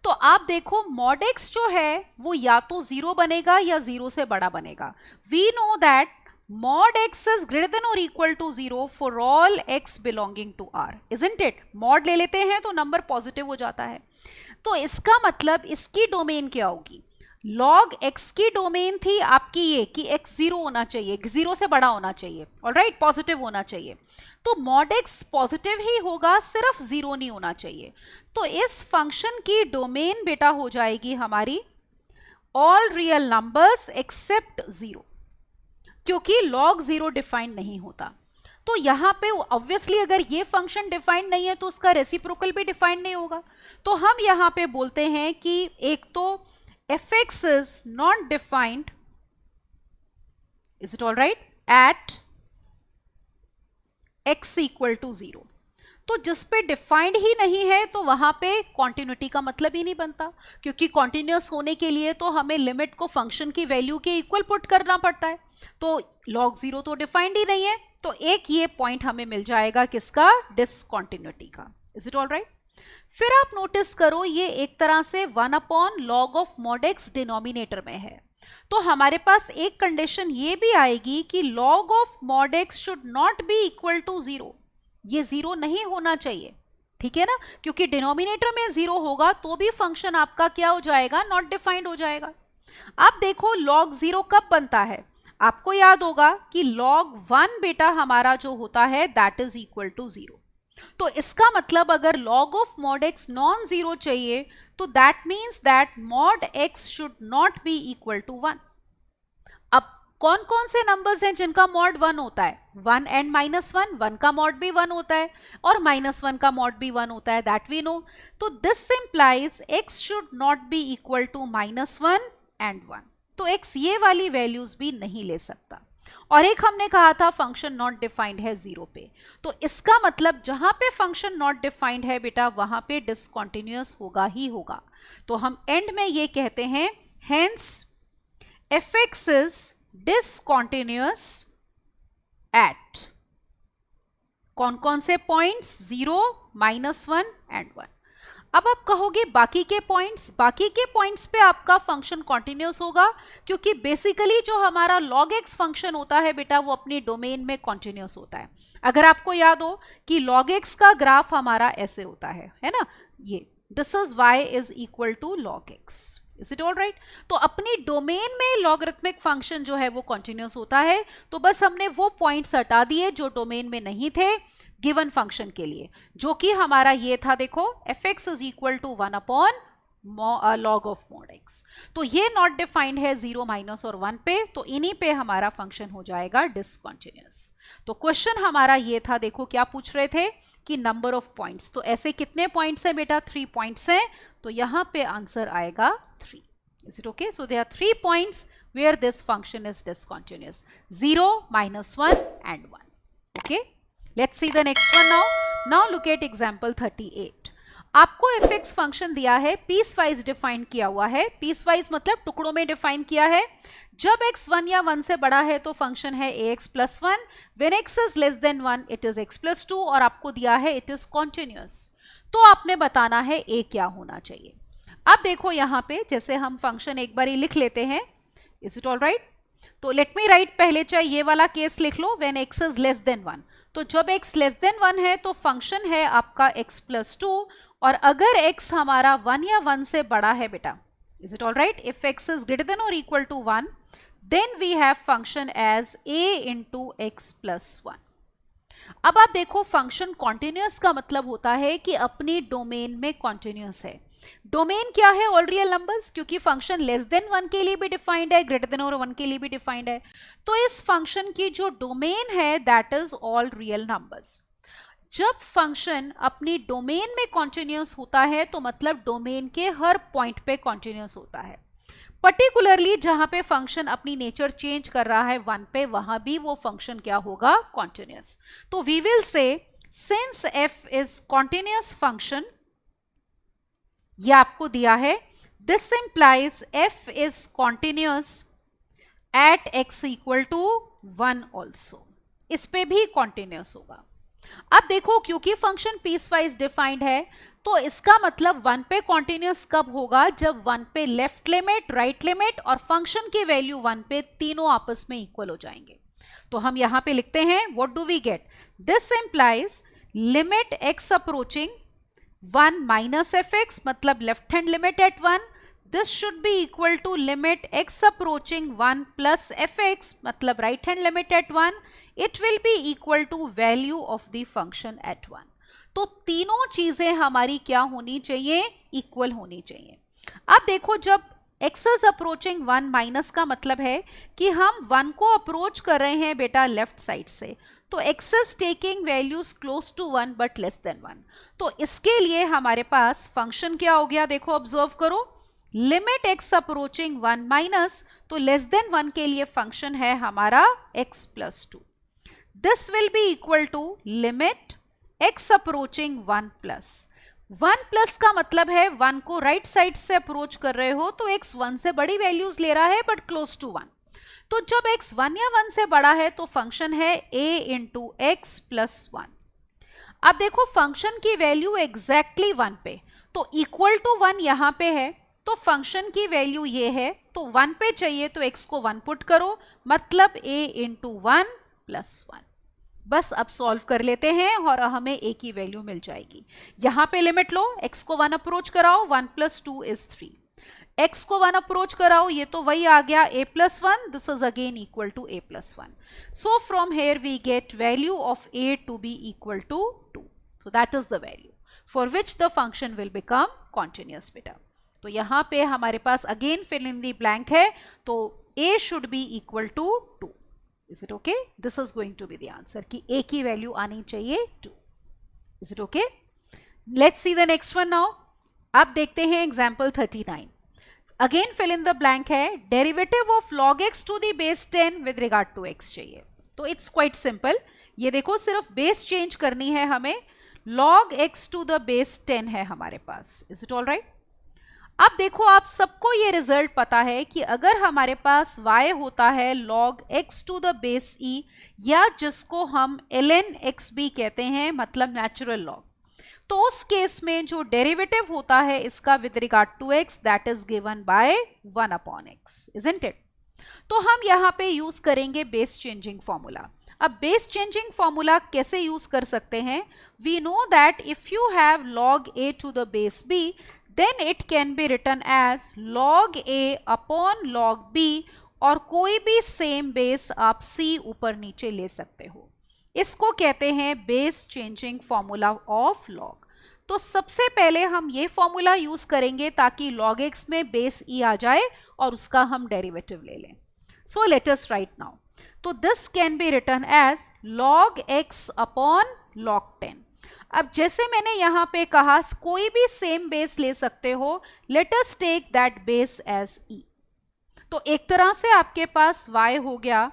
तो आप देखो मॉड x जो है वो या तो 0 बनेगा या 0 से बड़ा बनेगा। We know that mod x is greater than और equal to 0 for all x belonging to r, isn't it. Mod ले लेते हैं तो नंबर पॉजिटिव हो जाता है। तो इसका मतलब इसकी डोमेन क्या होगी, लॉग x की डोमेन थी आपकी ये कि x 0 होना चाहिए, 0 से बड़ा होना चाहिए, ऑलराइट, पॉजिटिव होना चाहिए। तो मॉड x पॉजिटिव ही होगा, सिर्फ 0 नहीं होना चाहिए। तो इस फंक्शन की डोमेन बेटा हो जाएगी हमारी ऑल रियल नंबर्स एक्सेप्ट 0, क्योंकि लॉग 0 डिफाइन नहीं होता। तो यहां पे ऑब्वियसली अगर ये फंक्शन डिफाइंड नहीं है तो उसका रेसिप्रोकल भी डिफाइंड नहीं होगा। तो हम यहां पे बोलते हैं कि एक तो fx is not defined, is it all right, at x equal to 0। तो जिस पे डिफाइंड ही नहीं है तो वहां पे कॉन्टिन्यूटी का मतलब ही नहीं बनता, क्योंकि कॉन्टिन्यूस होने के लिए तो हमें लिमिट को फंक्शन की वैल्यू के इक्वल पुट करना पड़ता है। तो log 0 तो डिफाइंड ही नहीं है, तो एक ये पॉइंट हमें मिल जाएगा किसका, डिसकॉन्टिन्यूटी का। Is it all right? फिर आप नोटिस करो ये एक तरह से 1/log of mod x denominator में है, तो हमारे पास एक कंडीशन ये भी आएगी कि log of mod x should not be equal to 0, ये 0 नहीं होना चाहिए, ठीक है ना, क्योंकि डिनोमिनेटर में 0 होगा तो भी फंक्शन आपका क्या हो जाएगा, नॉट डिफाइंड हो जाएगा। अब देखो log 0 कब बनता है, आपको याद होगा कि log 1 बेटा हमारा जो होता है दैट इज इक्वल टू 0। तो इसका मतलब अगर log of mod x non zero चाहिए तो that means that mod x should not be equal to 1। अब कौन कौन से नंबर्स हैं जिनका mod 1 होता है, 1 एंड -1, 1 का mod भी 1 होता है और -1 का mod भी 1 होता है, दैट वी नो। तो this implies x should not be equal to -1 and 1, तो x ये वाली वैल्यूज भी नहीं ले सकता। और एक हमने कहा था फंक्शन नॉट डिफाइंड है 0 पे, तो इसका मतलब जहां पे फंक्शन नॉट डिफाइंड है बेटा वहां पे डिसकंटिन्यूअस होगा ही होगा। तो हम एंड में ये कहते हैं hence fx is discontinuous at कौन कौन से पॉइंट्स, 0, -1 एंड 1। अब आप कहोगे बाकी के पॉइंट्स पे आपका फंक्शन कॉन्टिन्यूस होगा, क्योंकि बेसिकली जो हमारा log x फंक्शन होता है बेटा वो अपनी डोमेन में कॉन्टिन्यूस होता है। अगर आपको याद हो कि log x का ग्राफ हमारा ऐसे होता है ना, ये this is y is equal to log x, is it all right? तो अपनी डोमेन में लॉगरिथमिक फंक्शन जो है वो कॉन्टिन्यूस होता है, तो बस हमने वो पॉइंट्स हटा दिए जो डोमेन में नहीं थे गिवन फंक्शन के लिए, जो कि हमारा ये था, देखो fx is equal to 1/log of mod x। तो ये नॉट डिफाइंड है 0, माइनस और 1 पे, तो इन्हीं पे हमारा फंक्शन हो जाएगा डिसकंटिन्यूअस। तो क्वेश्चन हमारा ये था, देखो क्या पूछ रहे थे कि नंबर ऑफ पॉइंट्स, तो ऐसे कितने पॉइंट्स हैं बेटा, 3 पॉइंट्स हैं, तो यहां पे आंसर आएगा 3। Is it okay? So there are 3 points where this function is discontinuous, 0, -1 and 1। Okay, let's see the next one now. Now look at example 38. आपको fx फंक्शन दिया है, पीस वाइज डिफाइन किया हुआ है, पीस वाइज मतलब टुकड़ों में define किया है। जब x 1 या 1 से बड़ा है तो फंक्शन है ax plus 1, when x is less than 1 it is x plus 2, और आपको दिया है it is continuous। तो आपने बताना है a क्या होना चाहिए। अब देखो यहाँ पे जैसे हम फंक्शन एक बार ही लिख लेते हैं, इज इट ऑल राइट? तो लेट मी राइट, पहले चाहे ये वाला केस लिख लो, when x is less than 1, तो जब x लेस देन 1 है तो फंक्शन है आपका x प्लस 2, और अगर x हमारा 1 या 1 से बड़ा है बेटा, is it all right, if x is greater than और equal to 1 then we have function as a into x plus 1। अब आप देखो फंक्शन कॉन्टिन्यूअस का मतलब होता है कि अपनी डोमेन में कॉन्टिन्यूअस है। डोमेन क्या है? ऑल रियल नंबर्स, क्योंकि फंक्शन लेस देन 1 के लिए भी डिफाइंड है, ग्रेटर देन और 1 के लिए भी डिफाइंड है। तो इस फंक्शन की जो डोमेन है that is all real numbers. जब फंक्शन अपनी डोमेन में कॉन्टिन्यूअस होता है तो मतलब डोमेन के हर पॉइंट पे कॉन्टिन्यूअस होता है। पर्टिकुलरली जहां पे फंक्शन अपनी नेचर चेंज कर रहा है 1 पे, वहां भी वो फंक्शन क्या होगा? कॉन्टिन्यूअस। तो we will say since f is continuous function, ये आपको दिया है, this implies f is continuous at x equal to 1 also, इस पे भी कॉन्टिन्यूअस होगा। अब देखो क्योंकि फंक्शन पीस वाइज डिफाइंड है तो इसका मतलब 1 पे कॉन्टिन्यूअस कब होगा? जब 1 पे लेफ्ट लिमिट, राइट लिमिट और फंक्शन की वैल्यू 1 पे तीनों आपस में इक्वल हो जाएंगे। तो हम यहां पे लिखते हैं what do we get, this implies limit x approaching 1 minus fx, मतलब left hand limit at 1, this should be equal to limit x approaching 1 plus fx, मतलब right hand limit at 1, it will be equal to value of the function at 1। तो तीनों चीजें हमारी क्या होनी चाहिए? Equal होनी चाहिए। अब देखो जब x is approaching 1 माइनस का मतलब है कि हम 1 को अप्रोच कर रहे हैं बेटा लेफ्ट साइड से, तो x is taking values close to 1 but less than 1। तो इसके लिए हमारे पास फंक्शन क्या हो गया? देखो ऑब्जर्व करो, लिमिट x अप्रोचिंग 1 माइनस, तो लेस देन 1 के लिए फंक्शन है हमारा x plus 2। This will be equal to limit x approaching 1 plus. 1 plus का मतलब है 1 को राइट साइड से अप्रोच कर रहे हो तो x 1 से बड़ी वैल्यूज ले रहा है बट क्लोज टू 1। तो जब x 1 या 1 से बड़ा है तो फंक्शन है a इंटू एक्स प्लस 1। अब देखो फंक्शन की वैल्यू एग्जैक्टली 1 पे, तो इक्वल टू 1 यहां पे है, तो फंक्शन की वैल्यू ये है, तो 1 पे चाहिए तो x को 1 पुट करो, मतलब a इंटू 1 प्लस 1। बस अब सॉल्व कर लेते हैं और हमें a की वैल्यू मिल जाएगी। यहां पे लिमिट लो, x को 1 अप्रोच कराओ, 1 प्लस 2 इज 3, x को 1 अप्रोच कराओ, ये तो वही आ गया a plus 1, this is again equal to a plus 1। So from here we get value of a to be equal to 2। So that is the value for which the function will become continuous बेटा। तो यहां पे हमारे पास again fill in the blank है, तो a should be equal to 2। Is it okay? This is going to be the answer कि a की वैल्यू आनी चाहिए 2. Is it okay? Let's see the next one now. अब देखते हैं example 39. Again fill in the blank है, derivative of log x to the base 10 with regard to x चाहिए। तो it's quite simple. ये देखो सिर्फ base change करनी है हमें, log x to the base 10 है हमारे पास। Is it all right? अब देखो आप सबको ये रिजल्ट पता है कि अगर हमारे पास y होता है log x to the base e, या जिसको हम ln xb कहते हैं, मतलब नेचुरल लॉग, तो उस केस में जो डेरिवेटिव होता है इसका with regard to x, that is given by 1 upon x, isn't it? तो हम यहाँ पे यूज करेंगे बेस चेंजिंग फॉर्मूला। अब बेस चेंजिंग फॉर्मूला कैसे यूज कर सकते हैं? We know that if you have log a to the base b, then it can be written as log a upon log b, और कोई भी same base आप c ऊपर नीचे ले सकते हो। इसको कहते हैं base changing formula of log. तो सबसे पहले हम ये फॉर्मूला यूज करेंगे ताकि log x में बेस e आ जाए और उसका हम डेरिवेटिव ले लें। So let us write now. तो this can be written as log x upon log 10। अब जैसे मैंने यहां पे कहा कोई भी सेम बेस ले सकते हो, let us take that base as e। तो एक तरह से आपके पास y हो गया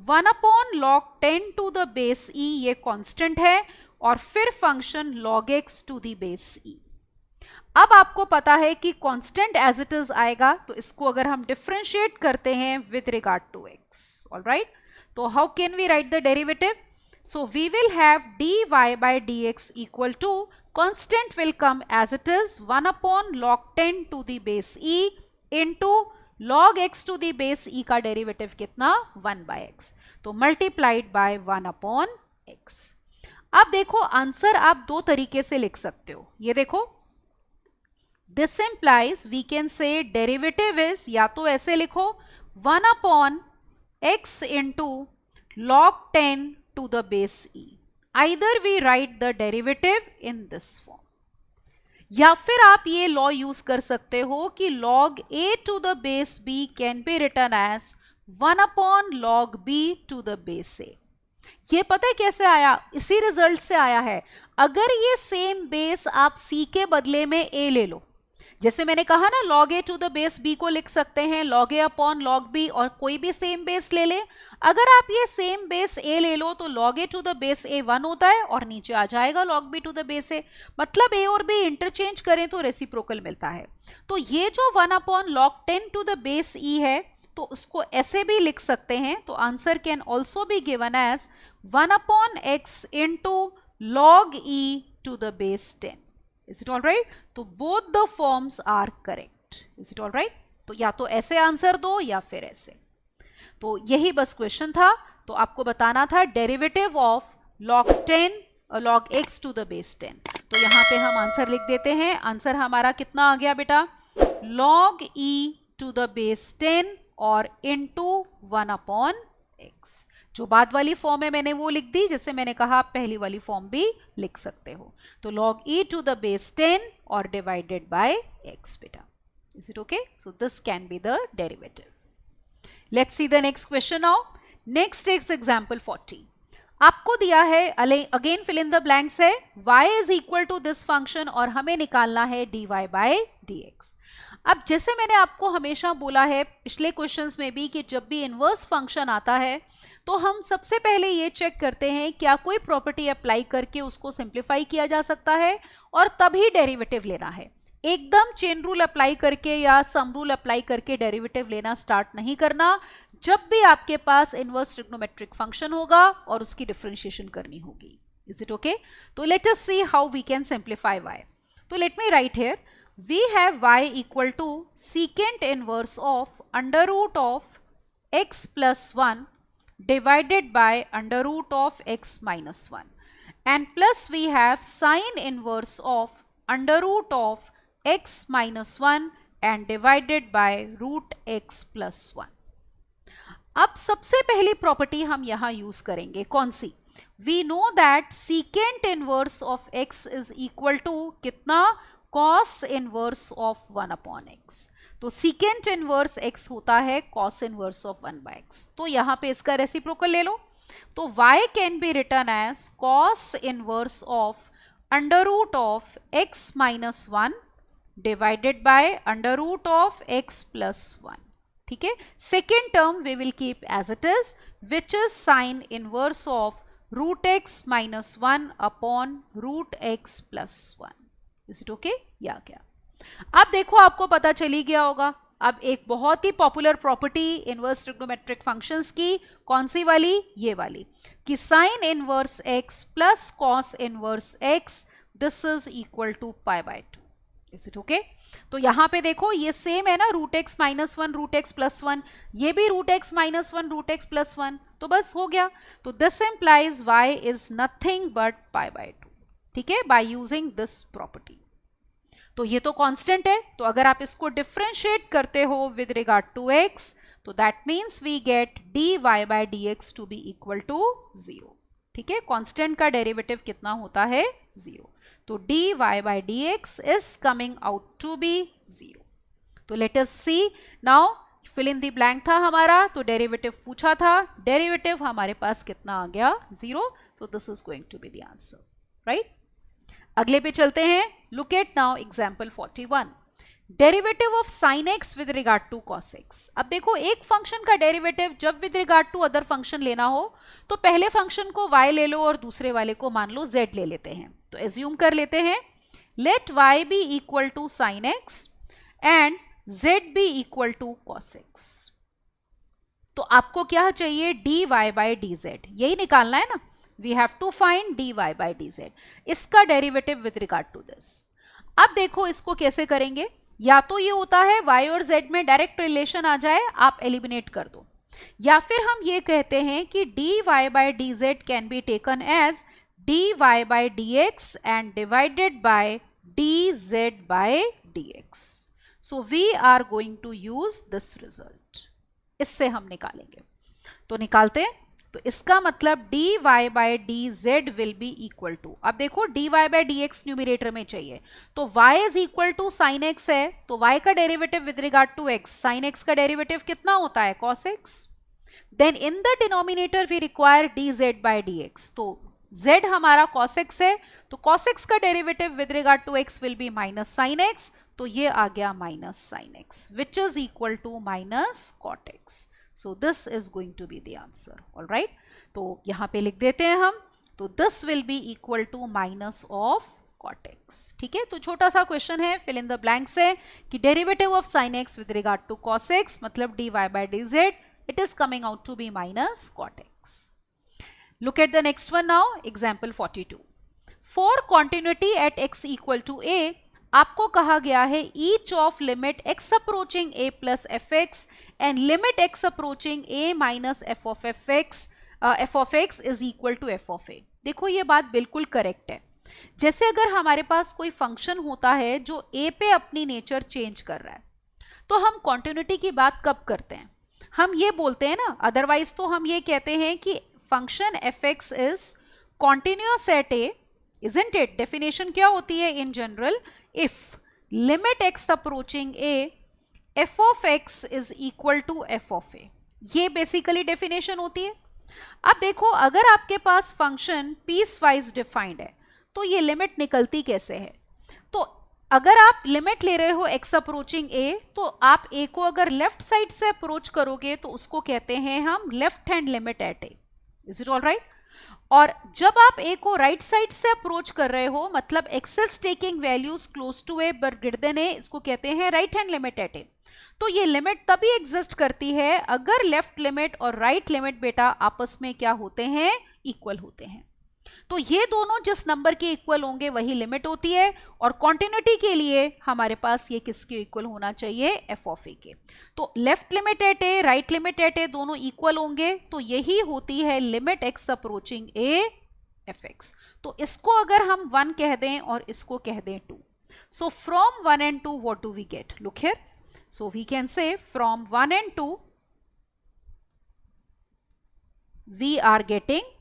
1 upon log 10 to the base e, ये कांस्टेंट है, और फिर function log x to the base e। अब आपको पता है कि कांस्टेंट एज इट इज आएगा, तो इसको अगर हम डिफरेंशिएट करते हैं with regard to x, all right. तो how can we write the derivative? So we will have dy by dx equal to, constant will come as it is 1 upon log 10 to the base e into log x to the base e का derivative कितना? 1 by x, तो multiplied by 1 upon x। अब देखो answer आप दो तरीके से लिख सकते हो, ये देखो, this implies we can say derivative is, या तो ऐसे लिखो 1 upon x into log 10 to the base e, either we write the derivative in this form, या फिर आप ये लॉ यूज कर सकते हो कि log a to the base b can be written as 1 upon log b to the base a। ये पता है कैसे आया? इसी रिजल्ट से आया है। अगर ये सेम बेस आप c के बदले में a ले लो, जैसे मैंने कहा ना log a to the base b को लिख सकते हैं log a upon log b, और कोई भी सेम बेस ले ले। अगर आप ये सेम बेस a ले लो तो log a to the base a 1 होता है और नीचे आ जाएगा log b to the base a, मतलब a और b इंटरचेंज करें तो रेसिप्रोकल मिलता है। तो ये जो 1 upon log 10 to the base e है, तो उसको ऐसे भी लिख सकते हैं। तो answer can also be given as 1 upon x into log e to the base 10। Is it all right? तो both the forms are correct. Is it all right? तो या तो ऐसे आंसर दो या फिर ऐसे। तो यही बस क्वेश्चन था। तो आपको बताना था derivative of log 10 log x to the base 10। तो यहाँ पे हम आंसर लिख देते हैं। आंसर हमारा कितना आ गया बेटा? log e to the base 10 और इंटू 1 अपॉन x। जो बाद वाली फॉर्म है मैंने वो लिख दी, जैसे मैंने कहा आप पहली वाली फॉर्म भी लिख सकते हो। तो log e to the base 10 और डिवाइडेड बाय x बेटा। Is it okay? So this can be the derivative. Let's see the next question now. Next is example 40। आपको दिया है, again fill in the blanks है, y is equal to this function और हमें निकालना है dy by dx। अब जैसे मैंने आपको हमेशा बोला है पिछले क्वेश्चंस में भी कि जब भी इनवर्स फंक्शन आता है तो हम सबसे पहले ये चेक करते हैं क्या कोई प्रॉपर्टी अप्लाई करके उसको सिंप्लीफाई किया जा सकता है, और तभी डेरिवेटिव लेना है। एकदम चेन रूल अप्लाई करके या सम रूल अप्लाई करके डेरिवेटिव लेना स्टार्ट नहीं करना जब भी आपके पास इनवर्स ट्रिग्नोमेट्रिक फंक्शन होगा और उसकी डिफरेंशिएशन करनी होगी। Is it okay? So let us see how we can simplify y. So let me write here. We have y equal to secant inverse of under root of x plus 1 divided by under root of x minus 1. And plus we have sine inverse of under root of x minus 1 and divided by root x plus 1. अब सबसे पहली property हम यहां use करेंगे कौन सी? We know that secant inverse of x is equal to कितना? cos inverse of 1 upon x. तो सीकेंट इनवर्स x होता है cos inverse of 1 by x. तो यहां पे इसका रेसिप्रोकल ले लो. तो y can be written as cos inverse of under root of x minus 1 divided by under root of x plus 1. ठीक है. Second term we will keep as it is which is sine inverse of root x minus 1 upon root x plus 1. Is it okay? या क्या? अब देखो आपको पता चली गया होगा. अब एक बहुत ही popular property inverse trigonometric functions की, कौन सी वाली? ये वाली, कि sine inverse x plus cos inverse x this is equal to pi by 2. Is it okay? तो यहां पे देखो ये सेम है ना, root x minus 1 root x plus 1, ये भी root x minus 1 root x plus 1. तो बस हो गया. तो this implies y is nothing but pi by 2. ठीक है, बाय यूजिंग दिस प्रॉपर्टी. तो ये तो कांस्टेंट है, तो अगर आप इसको डिफरेंशिएट करते हो विद रिगार्ड टू x, तो that means we get dy by dx to be equal to 0. ठीक है, कांस्टेंट का डेरिवेटिव कितना होता है? 0. तो dy by dx is coming out to be 0. तो let us see now. fill in the blank था हमारा, तो डेरिवेटिव पूछा था, डेरिवेटिव हमारे पास कितना आ गया? 0. so this is going to be the answer, right? अगले पे चलते हैं. look at now example 41. Derivative of sine x with regard to cos x. अब देखो, एक फंक्शन का डेरिवेटिव जब with regard to other function लेना हो तो पहले फंक्शन को y ले लो और दूसरे वाले को मान लो z ले लेते हैं. तो एज्यूम कर लेते हैं let y be equal to sine x and z be equal to cos x. तो आपको क्या चाहिए? dy bye dz. यही निकालना है ना. We have to find dy bye dz, इसका derivative with regard to this. अब देखो इसको कैसे करेंगे. या तो ये होता है y और z में डायरेक्ट रिलेशन आ जाए, आप एलिमिनेट कर दो, या फिर हम ये कहते हैं कि dy bye dz can be taken as dy by dx and divided by dz by dx. So we are going to use this result. इससे हम निकालेंगे. तो निकालते हैं. तो इसका मतलब dy by dz will be equal to, अब देखो dy by dx न्यूमरेटर में चाहिए, तो y is equal to sin x है, तो y का derivative with regard to x, sin x का डेरिवेटिव कितना होता है? cos x. Then in the denominator we require dz by dx. तो z हमारा cos x है, तो cos x का derivative with regard to x will be minus sin x, तो ये आ गया minus sin x which is equal to minus cot x. So this is going to be the answer. All right, तो यहां पे लिख देते हैं हम. तो this will be equal to minus of cot x. ठीक है, तो छोटा सा क्वेश्चन है, फिल इन द ब्लैंक्स है कि derivative of sin x with regard to cos x मतलब dy by dz, it is coming out to be minus cot x. Look at the next one now, example 42. For continuity at x equal to a, आपको कहा गया है each of limit x approaching a plus fx and limit x approaching a minus f of x is equal to f of a. देखो ये बात बिल्कुल correct है. जैसे अगर हमारे पास कोई फंक्शन होता है जो a पे अपनी नेचर चेंज कर रहा है, तो हम कॉन्टिन्यूटी की बात कब करते हैं? हम ये बोलते हैं ना, अदरवाइज तो हम ये कहते हैं कि function fx is continuous at a, isn't it? Definition क्या होती है in general? If limit x approaching a f of x is equal to f of a. ये बेसिकली डेफिनेशन होती है. अब देखो, अगर आपके पास फंक्शन पीस वाइज डिफाइंड है तो ये लिमिट निकलती कैसे है? तो अगर आप लिमिट ले रहे हो x अप्रोचिंग a, तो आप a को अगर लेफ्ट साइड से अप्रोच करोगे तो उसको कहते हैं हम left hand limit at a. Is it all right? और जब आप a को राइट साइड से अप्रोच कर रहे हो, मतलब x is taking values close to a but greater than a, इसको कहते हैं right hand limit at a. तो ये लिमिट तभी एग्जिस्ट करती है अगर लेफ्ट लिमिट और राइट लिमिट बेटा आपस में क्या होते हैं? इक्वल होते हैं. तो ये दोनों जिस नंबर के इक्वल होंगे वही लिमिट होती है, और कॉन्टिन्यूटी के लिए हमारे पास ये किसके इक्वल होना चाहिए, एफ ऑफ ए के। तो left limit at A, right limit at A दोनों इक्वल होंगे, तो यही होती है limit x approaching A f x. तो इसको अगर हम 1 कह दें और इसको कह दें 2, so from 1 and 2 what do we get? Look here. So we can say from 1 and 2 we are getting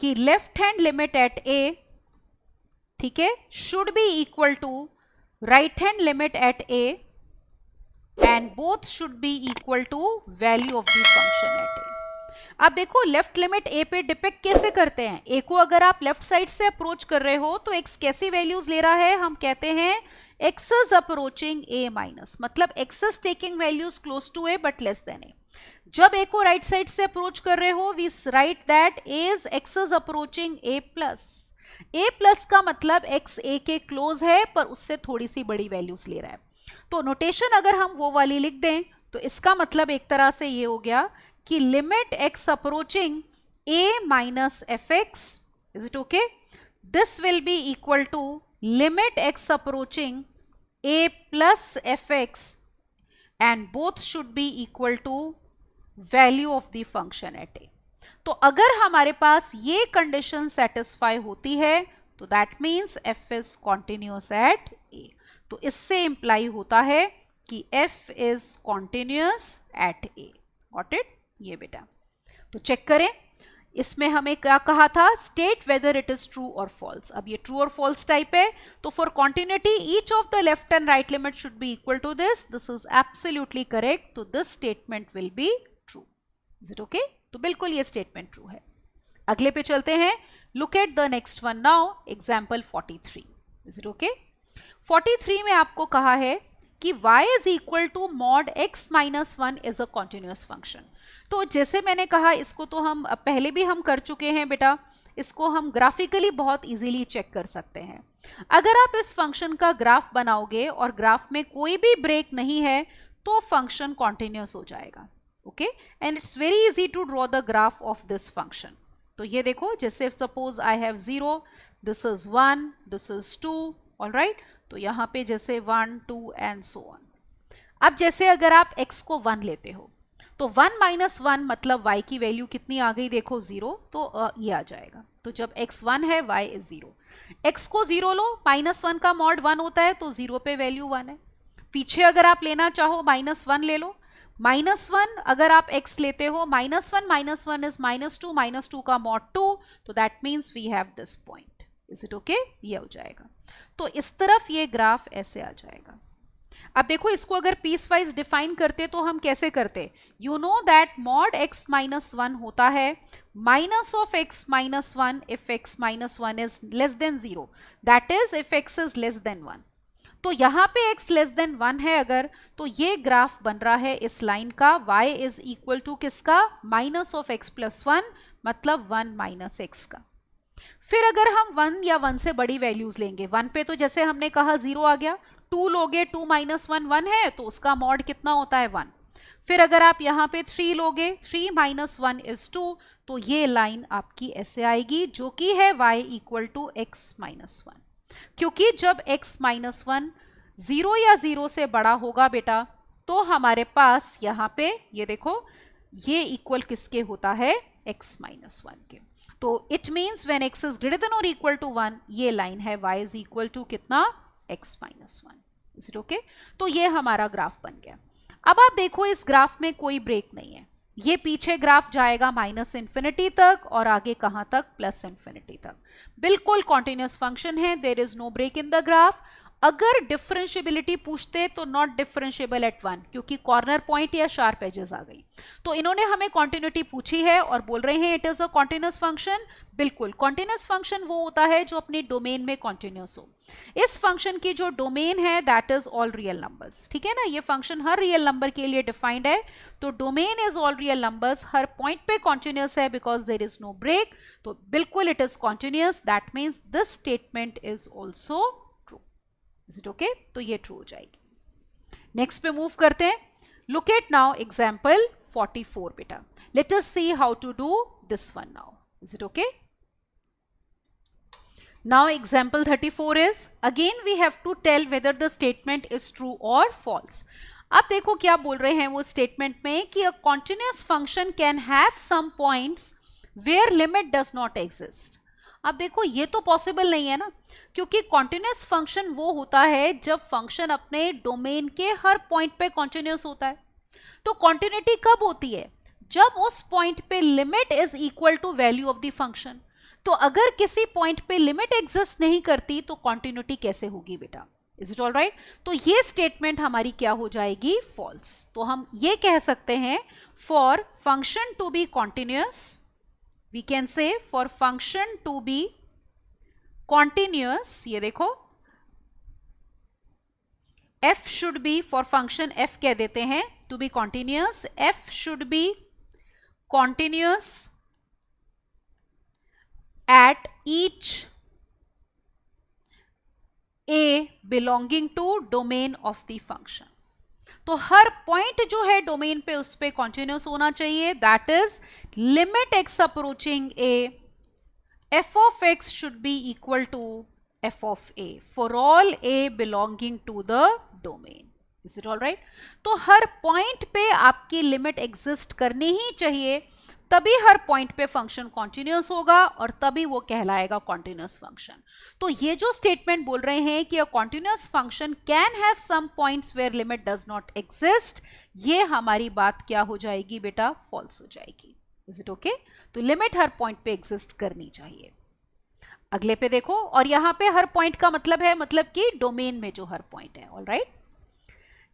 कि left hand limit at A, ठीक है, should be equal to right hand limit at A, and both should be equal to value of the function at A. अब देखो left limit ए पे depict कैसे करते हैं, ए को अगर आप लेफ्ट साइड से अप्रोच कर रहे हो तो एक्स कैसी वैल्यूज ले रहा है, हम कहते हैं x is approaching a minus, मतलब x is taking values close to a but less than a. जब ए को राइट साइड से अप्रोच कर रहे हो we write that is x is approaching a plus. A plus का मतलब x ए के क्लोज है पर उससे थोड़ी सी बड़ी वैल्यूज ले रहा है। तो नोटेशन अगर हम वो वाली लिख दें तो इसका मतलब एक तरह से ये हो गया कि limit x approaching a minus f x, is it okay, this will be equal to limit x approaching a plus f x, and both should be equal to value of the function at a. तो अगर हमारे पास ये condition satisfy होती है तो that means f is continuous at a. तो इससे imply होता है कि f is continuous at a. Got it? ये बेटा, तो चेक करें, इसमें हमें क्या कहा था, state whether it is true और फॉल्स। अब ये ट्रू और फॉल्स टाइप है, तो for continuity each of the left and right limit should be equal to this is absolutely correct, तो this statement will be true. Is it okay? तो बिल्कुल ये स्टेटमेंट ट्रू है। अगले पे चलते हैं, look at the next one now, example 43। इज इट ओके? 43 में आपको कहा है कि y is equal to mod x minus 1 is a continuous function. तो जैसे मैंने कहा इसको तो हम पहले भी हम कर चुके हैं बेटा, इसको हम ग्राफिकली बहुत इजीली चेक कर सकते हैं। अगर आप इस फंक्शन का ग्राफ बनाओगे और ग्राफ में कोई भी ब्रेक नहीं है तो फंक्शन कॉन्टिन्यूअस हो जाएगा। Okay, and it's very easy to draw the graph of this function. तो ये देखो, जैसे suppose I have 0, this is 1, this is 2, all right. तो यहाँ पे जैसे 1, 2 एंड सो ऑन। अब जैसे अगर आप x को 1 लेते हो तो 1 माइनस 1 मतलब y की वैल्यू कितनी आ गई, देखो 0, तो ये आ जाएगा। तो जब x 1 है y इज 0। x को 0 लो, माइनस 1 का मॉड 1 होता है तो 0 पे वैल्यू 1 है। पीछे अगर आप लेना चाहो माइनस 1 ले लो, माइनस 1 अगर आप x लेते हो, माइनस 1 इज माइनस 2 का मॉड 2, तो that means we have this point. Is it okay? ये हो जाएगा। तो इस तरफ ये ग्राफ ऐसे आ जाएगा। अब देखो इसको अगर पीस वाइज डिफाइन करते तो हम कैसे करते, you know that mod x minus 1 होता है minus of x minus 1 if x minus 1 is less than 0, that is if x is less than 1। तो यहाँ पे x लेस देन 1 है अगर, तो ये ग्राफ बन रहा है इस लाइन का y इज इक्वल टू किसका, माइनस ऑफ x प्लस 1, मतलब 1 माइनस x का। फिर अगर हम 1 या 1 से बड़ी वैल्यूज लेंगे, 1 पे तो जैसे हमने कहा 0 आ गया, 2 लोगे, 2 माइनस 1 1 है तो उसका मॉड कितना होता है 1। फिर अगर आप यहाँ पे 3 लोगे, 3 माइनस 1 इज 2, तो ये लाइन आपकी ऐसे आएगी जो कि है y equal to x minus 1। क्योंकि जब x माइनस 1 0 या 0 से बड़ा होगा बेटा, तो हमारे पास यहाँ पे ये देखो ये इक्वल किसके होता है, x माइनस 1 के। तो it means when x is greater than और इक्वल टू 1, ये लाइन है y इज इक्वल टू कितना, x minus 1। Is it okay? तो ये हमारा ग्राफ बन गया। अब आप देखो इस ग्राफ में कोई ब्रेक नहीं है, ये पीछे ग्राफ जाएगा माइनस इन्फिनिटी तक और आगे कहां तक, प्लस इन्फिनिटी तक। बिल्कुल कॉन्टिन्यूअस फंक्शन है, there is no break in the graph. अगर डिफरेंशिएबिलिटी पूछते तो नॉट डिफरेंशिएबल एट 1, क्योंकि कॉर्नर पॉइंट या शार्प एजेस आ गई। तो इन्होंने हमें कॉन्टिन्यूटी पूछी है और बोल रहे हैं it is a continuous function. बिल्कुल, कॉन्टिन्यूअस फंक्शन वो होता है जो अपनी डोमेन में कॉन्टिन्यूअस हो। इस फंक्शन की जो डोमेन है that is all real numbers, ठीक है ना, ये फंक्शन हर रियल नंबर के लिए डिफाइंड है। तो domain is all real numbers, हर पॉइंट पे कॉन्टिन्यूअस है because there is no break, तो बिल्कुल it is continuous, that means this statement is also. Is it okay? तो ये ट्रू हो जाएगी। नेक्स्ट पे मूव करते हैं, लुक एट नाउ एग्जाम्पल 44 बेटा। Let us see how to do this one now. Is it okay? Now example 34 is, again we have to tell whether the statement is true or false. अब देखो क्या बोल रहे हैं वो statement में कि a continuous function can have some points where limit does not exist. अब देखो ये तो पॉसिबल नहीं है ना, क्योंकि कॉन्टिन्यूस फंक्शन वो होता है जब फंक्शन अपने डोमेन के हर पॉइंट पे कॉन्टिन्यूस होता है. तो कॉन्टिन्यूटी कब होती है? जब उस पॉइंट पे limit is equal to value of the function. तो अगर किसी पॉइंट पे लिमिट एग्जिस्ट नहीं करती तो कॉन्टिन्यूटी कैसे होगी बेटा? Is it all right? तो ये स्टेटमेंट हमारी क्या हो जाएगी? फॉल्स. तो हम ये कह सकते हैं for function to be continuous, we can say for function to be continuous, ये देखो f should be, for function f कह देते हैं to be continuous, f should be continuous at each a belonging to domain of the function. तो हर point जो है domain पे उस पे कॉन्टिन्यूस होना चाहिए. That is limit x approaching a, f of x should be equal to f of a for all a belonging to the domain. Is it all right? तो हर point पे आपकी लिमिट एग्जिस्ट करनी ही चाहिए, तभी हर point पे function continuous होगा और तभी वो कहलाएगा कॉन्टिन्यूस फंक्शन. तो ये जो स्टेटमेंट बोल रहे हैं कि a continuous function can have some points where limit does not exist, ये हमारी बात क्या हो जाएगी बेटा? फॉल्स हो जाएगी. Is it okay? तो लिमिट हर पॉइंट पे एग्जिस्ट करनी चाहिए. अगले पे देखो, और यहां पे हर पॉइंट का मतलब है, मतलब कि डोमेन में जो हर पॉइंट है. All right,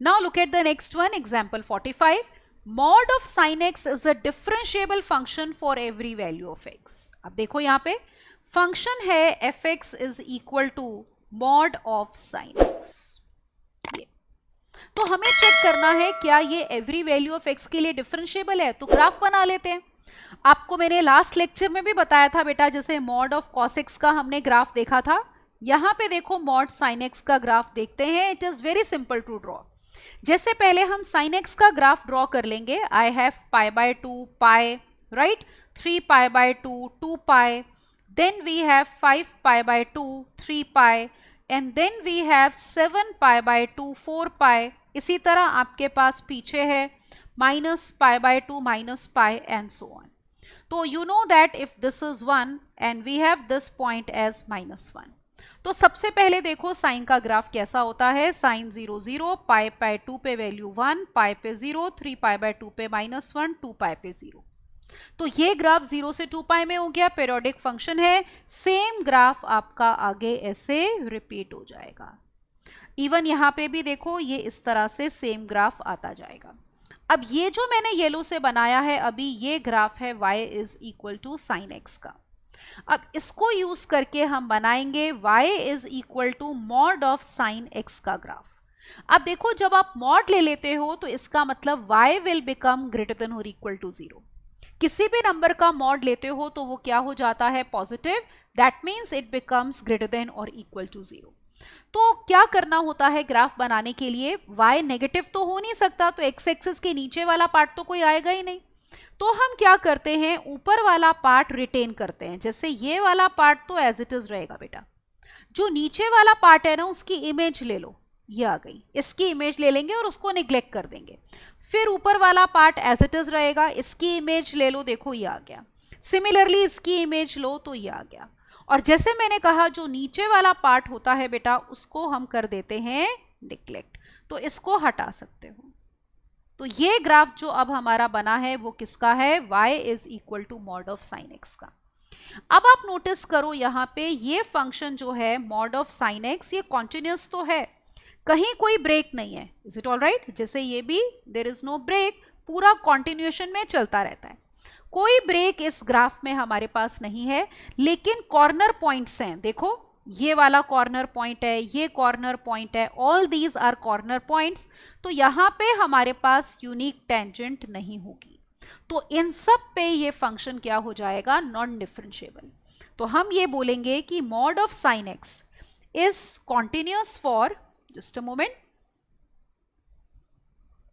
now look at the next one, example 45. Mod of sin x is a differentiable function for every value of x. अब देखो यहाँ पे फंक्शन है fx is equal to mod of sin x. ये तो हमें check करना है क्या ये एवरी वैल्यू ऑफ x के लिए डिफरेंशिएबल है. तो ग्राफ बना लेते हैं. आपको मैंने लास्ट लेक्चर में भी बताया था बेटा, जैसे mod of cos x का हमने ग्राफ देखा था. यहाँ पे देखो mod sin x का ग्राफ देखते हैं. It is very simple to draw. जैसे पहले हम sin x का ग्राफ ड्रॉ कर लेंगे. I have pi by 2 pi, right, 3 pi by 2 2 pi, then we have 5 pi by 2 3 pi, and then we have 7 pi by 2 4 pi. इसी तरह आपके पास पीछे है minus pi by 2 minus pi and so on. तो you know that if this is 1 and we have this point as -1. तो सबसे पहले देखो साइन का ग्राफ कैसा होता है. साइन 0 0, पाई बाय 2 पे वैल्यू 1, पाई पे 0, 3 पाई बाय 2 पे -1, 2 पाई पे 0. तो ये ग्राफ 0 से 2 पाई में हो गया. पीरियोडिक फंक्शन है. सेम ग्राफ आपका आगे ऐसे रिपीट हो जाएगा. इवन यहाँ पे भी देखो ये इस तरह से सेम ग्राफ आता जाएगा. अब ये जो मैंने येलो से बनाया है अभी, ये ग्राफ है y is equal to sine x का. अब इसको यूज करके हम बनाएंगे y is equal to mod of sine x का ग्राफ. अब देखो जब आप मॉड ले लेते हो तो इसका मतलब y will become greater than और इक्वल टू 0. किसी भी नंबर का मॉड लेते हो तो वो क्या हो जाता है? Positive. That means it becomes greater than और इक्वल टू 0. तो क्या करना होता है ग्राफ बनाने के लिए? y नेगेटिव तो हो नहीं सकता, तो x एक्सिस के नीचे वाला पार्ट तो कोई आएगा ही नहीं. तो हम क्या करते हैं, ऊपर वाला पार्ट रिटेन करते हैं. जैसे ये वाला पार्ट तो एज इट इज रहेगा बेटा. जो नीचे वाला पार्ट है ना, उसकी इमेज ले लो. ये आ गई, इसकी इमेज ले लेंगे और उसको निग्लेक्ट कर देंगे. फिर ऊपर वाला पार्ट एज इट इज रहेगा. इसकी इमेज ले लो, देखो ये आ गया. सिमिलरली इसकी इमेज लो तो ये आ गया. और जैसे मैंने कहा जो नीचे वाला पार्ट होता है बेटा, उसको हम कर देते हैं निग्लेक्ट. तो इसको हटा सकते हो. तो ये ग्राफ जो अब हमारा बना है वो किसका है? y is equal to mod of sine x का. अब आप नोटिस करो यहाँ पे ये फंक्शन जो है मॉड ऑफ साइन एक्स, ये कॉन्टिन्यूस तो है, कहीं कोई ब्रेक नहीं है. Is it all right? जैसे ये भी देयर इज नो ब्रेक, पूरा कॉन्टिन्यूएशन में चलता रहता है. कोई ब्रेक इस ग्राफ में हमारे पास नहीं है. लेकिन कॉर्नर पॉइंट्स हैं. देखो ये वाला कॉर्नर पॉइंट है, ये कॉर्नर पॉइंट है, all these are corner points. तो यहाँ पे हमारे पास यूनिक टेंजेंट नहीं होगी. तो इन सब पे ये फंक्शन क्या हो जाएगा? Non differentiable. तो हम ये बोलेंगे कि mod of sine x is continuous for, just a moment,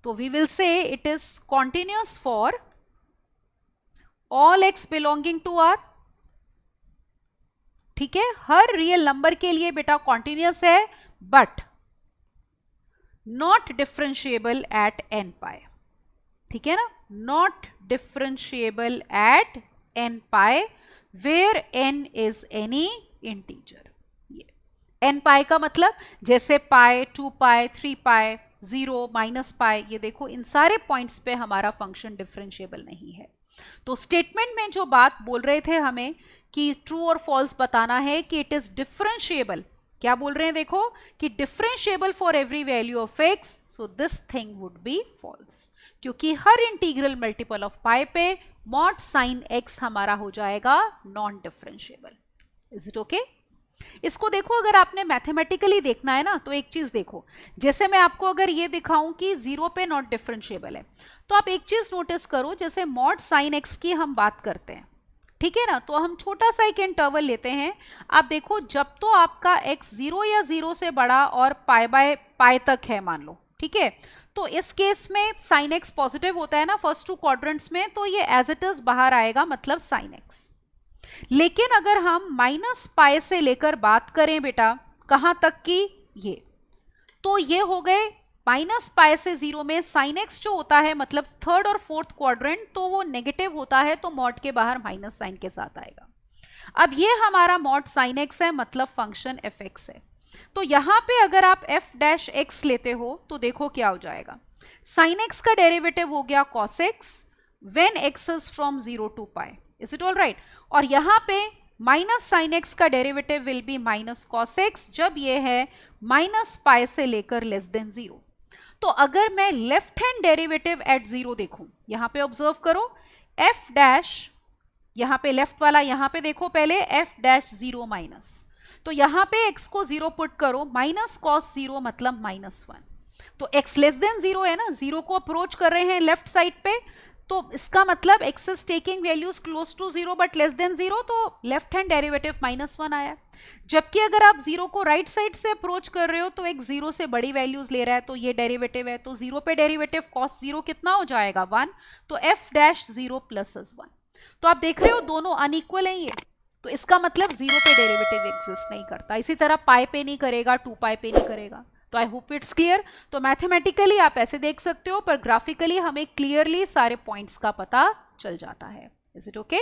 तो we will say it is continuous for all x belonging to R. ठीक है, हर रियल नंबर के लिए बेटा कॉन्टिन्यूस है but not differentiable at n pi, ठीक है ना, not differentiable at n pi where n is any integer. n pi का मतलब जैसे पाई, 2 पाई, 3 पाई, 0, माइनस पाई, ये देखो इन सारे पॉइंट्स पे हमारा फंक्शन डिफरेंशिएबल नहीं है। तो स्टेटमेंट में जो बात बोल रहे थे हमें कि ट्रू और फॉल्स बताना है कि इट इज डिफरेंशिएबल, क्या बोल रहे हैं देखो कि differentiable for every value of x, so this thing would be false, क्योंकि हर इंटीग्रल मल्टीपल ऑफ पाई पे मॉड साइन x हमारा हो जाएगा non differentiable. Is it okay? इसको देखो, अगर आपने मैथमेटिकली देखना है ना तो एक चीज देखो, जैसे मैं आपको अगर ये दिखाऊं कि 0 पे नॉट डिफरेंशिएबल है, तो आप एक चीज नोटिस करो, जैसे मॉड साइन x की हम बात करते हैं, ठीक है ना, तो हम छोटा सा एक इंटरवल लेते हैं। आप देखो जब तो आपका x 0 या 0 से बड़ा और पाई बाय पाई तक है मान लो, ठीक है, तो इस केस में साइन x पॉजिटिव होता है ना फर्स्ट 2 क्वाड्रेंट्स में, तो ये एज इट इज बाहर आएगा, मतलब साइन x। लेकिन अगर हम माइनस पाई से लेकर बात करें बेटा कहां तक की, ये तो ये हो गए माइनस पाई से 0 में साइन x जो होता है मतलब थर्ड और फोर्थ क्वाड्रेंट, तो वो नेगेटिव होता है, तो मॉड के बाहर माइनस साइन के साथ आएगा। अब ये हमारा मॉड साइन x है, मतलब फंक्शन fx है। तो यहां पे अगर आप f डैश x लेते हो तो देखो क्या हो जाएगा, साइन x का डेरिवेटिव हो गया cos x when x is from 0 to pi. Is it all right? और यहां पे माइनस साइन x का derivative will be minus cos x जब ये है माइनस पाई से लेकर लेस देन 0। तो अगर मैं लेफ्ट हैंड डेरिवेटिव एट 0 देखूं, यहां पे ऑब्जर्व करो f डैश, यहां पे लेफ्ट वाला, यहां पे देखो पहले f डैश 0 माइनस, तो यहां पे x को 0 पुट करो, माइनस कॉस 0 मतलब माइनस 1, तो x लेस देन 0 है ना, 0 को अप्रोच कर रहे हैं लेफ्ट साइड पे, तो इसका मतलब x is taking values close to 0 but less than 0, तो लेफ्ट हैंड डेरिवेटिव माइनस 1 आया। जबकि अगर आप 0 को राइट साइड से अप्रोच कर रहे हो तो x 0 से बड़ी वैल्यूज ले रहा है, तो ये डेरिवेटिव है, तो 0 पे डेरिवेटिव cos 0 कितना हो जाएगा 1, तो f डैश 0 प्लस 1। तो आप देख रहे हो दोनों अनइक्वल है ये, तो इसका मतलब 0 पे डेरिवेटिव एग्जिस्ट नहीं करता। इसी तरह पाई पे नहीं करेगा, 2 पाई पे नहीं करेगा। तो आई होप इट्स क्लियर। तो मैथमेटिकली आप ऐसे देख सकते हो, पर ग्राफिकली हमें क्लियरली सारे पॉइंट्स का पता चल जाता है। Is it okay?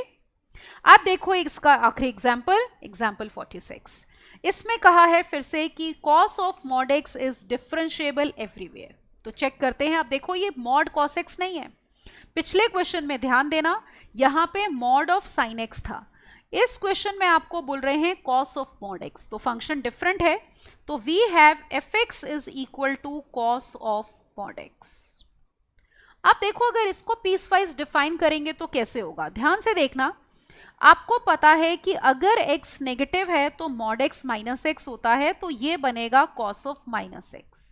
आप देखो इसका आखिरी एग्जाम्पल 46। इसमें कहा है फिर से कि cos of mod x is differentiable everywhere. तो चेक करते हैं। आप देखो ये mod cos x नहीं है, पिछले क्वेश्चन में ध्यान देना यहां पे mod ऑफ sin x था, इस क्वेश्चन में आपको बोल रहे हैं cos ऑफ mod x, तो फंक्शन डिफरेंट है, तो we have fx is equal to cos of mod x। अब देखो अगर इसको पीस वाइज डिफाइन करेंगे तो कैसे होगा, ध्यान से देखना। आपको पता है कि अगर x नेगेटिव है तो mod x माइनस x होता है, तो ये बनेगा cos ऑफ माइनस x,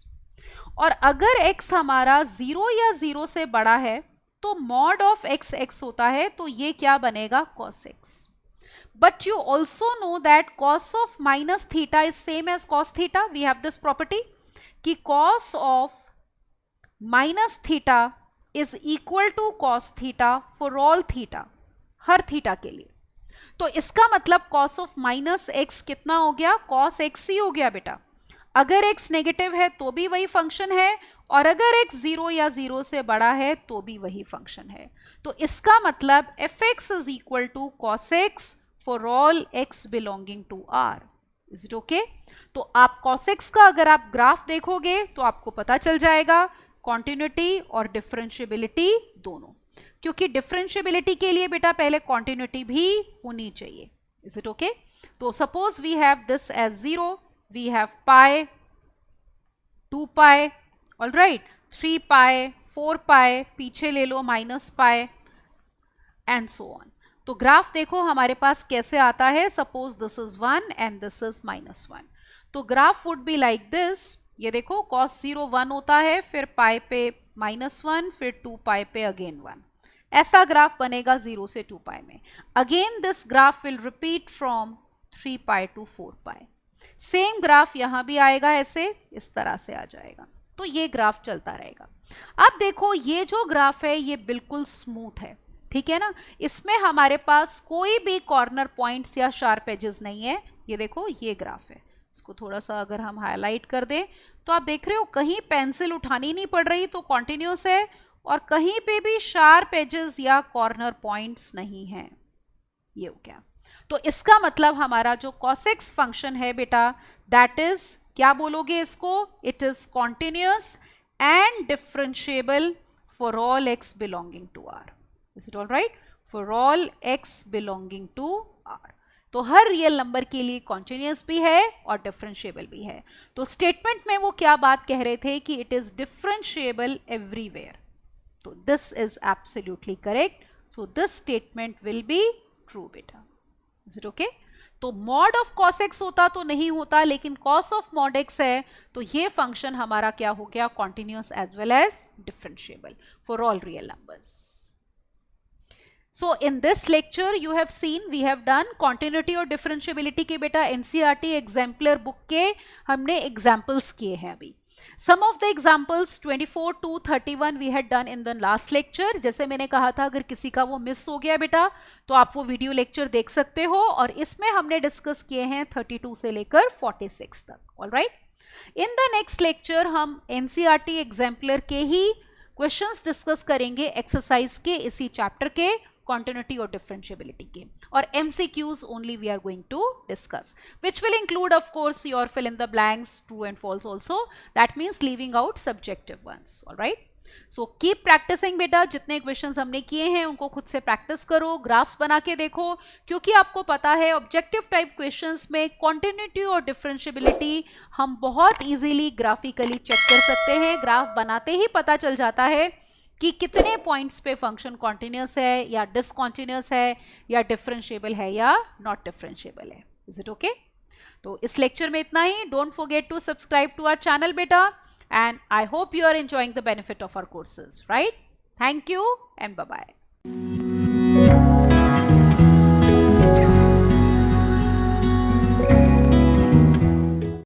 और अगर x हमारा 0 या 0 से बड़ा है तो mod ऑफ x x होता है, तो ये क्या बनेगा cos x। But you also know that cos of minus theta is same as cos theta. We have this property कि cos of minus theta is equal to cos theta for all theta, her theta के लिए। तो इसका मतलब cos of minus x कितना हो गया, cos x ही हो गया बेटा। अगर x नेगेटिव है तो भी वही फंक्शन है, और अगर x 0 या 0 से बड़ा है तो भी वही फंक्शन है। तो इसका मतलब fx is equal to cos x for all x belonging to R. Is it okay? तो आप cos x का अगर आप ग्राफ देखोगे तो आपको पता चल जाएगा कॉन्टिन्यूटी और डिफरेंशिएबिलिटी दोनों, क्योंकि डिफरेंशिएबिलिटी के लिए बेटा पहले कॉन्टिन्यूटी भी होनी चाहिए। Is it okay? तो suppose we have this as 0, we have pi, 2 pi, all right, 3 pi, 4 pi, पीछे ले लो minus pi and so on. तो ग्राफ देखो हमारे पास कैसे आता है, suppose this is 1 and this is -1, तो graph would be like this. ये देखो cos 0 1 होता है, फिर पाई पे -1, फिर 2 पाई पे अगेन 1, ऐसा ग्राफ बनेगा 0 से 2 पाई में। Again this graph will repeat from 3 pi to 4 pi. Same graph यहां भी आएगा, ऐसे इस तरह से आ जाएगा, तो ये ग्राफ चलता रहेगा। अब देखो ये जो ग्राफ है ये बिल्कुल स्मूथ है, ठीक है ना, इसमें हमारे पास कोई भी कॉर्नर पॉइंट्स या शार्प एजेस नहीं है, ये देखो ये ग्राफ है, इसको थोड़ा सा अगर हम हाईलाइट कर दें तो आप देख रहे हो कहीं पेंसिल उठानी नहीं पड़ रही तो कॉन्टिन्यूस है, और कहीं पे भी शार्प एजेस या कॉर्नर पॉइंट्स नहीं है। ये हो गया। तो इसका मतलब हमारा जो cos x फंक्शन है बेटा, दैट इज, क्या बोलोगे इसको, it is continuous and differentiable for all x belonging to r। Is it all right? For all x belonging to r। तो हर रियल नंबर के लिए कॉन्टिन्यूस भी है और डिफरेंशिएबल भी है। तो स्टेटमेंट में वो क्या बात कह रहे थे कि इट इज डिफरेंशिएबल एवरीवेयर। तो this is absolutely correct. So this statement will be true बेटा। Is it okay? तो मॉड ऑफ cos x होता तो नहीं होता, लेकिन cos ऑफ मॉड x है, तो ये फंक्शन हमारा क्या हो गया, continuous as well as differentiable for all real numbers. So in this lecture you have seen we have done continuity और differentiability के बेटा NCERT exemplar book के हमने examples किए हैं अभी। Some of the examples 24 to 31 we had done in the last lecture। जैसे मैंने कहा था अगर किसी का वो मिस हो गया बेटा तो आप वो वीडियो लेक्चर देख सकते हो, और इसमें हमने डिस्कस किए हैं 32 से लेकर 46 तक। All right, in the next lecture हम NCERT exemplar के ही क्वेश्चंस डिस्कस करेंगे एक्सरसाइज के इसी चैप्टर के, continuity or differentiability के, और MCQs only we are going to discuss, which will include of course your fill in the blanks, true and false also, that means leaving out subjective ones. all right, so keep practicing बेटा, जितने questions हमने किए हैं उनको खुद से practice करो, graphs बना के देखो, क्योंकि आपको पता है ऑब्जेक्टिव टाइप क्वेश्चंस में continuity और differentiability हम बहुत इजीली ग्राफिकली चेक कर सकते हैं। ग्राफ बनाते ही पता चल जाता है कि कितने पॉइंट्स पे फंक्शन कॉन्टिन्यूस है या डिसकॉन्टिन्यूस है या डिफरेंशिएबल है या नॉट डिफरेंशिएबल है। Is it okay? तो इस लेक्चर में इतना ही। Don't forget to subscribe to our channel बेटा, and I hope you are enjoying the benefit of our courses, right? Thank you and bye bye.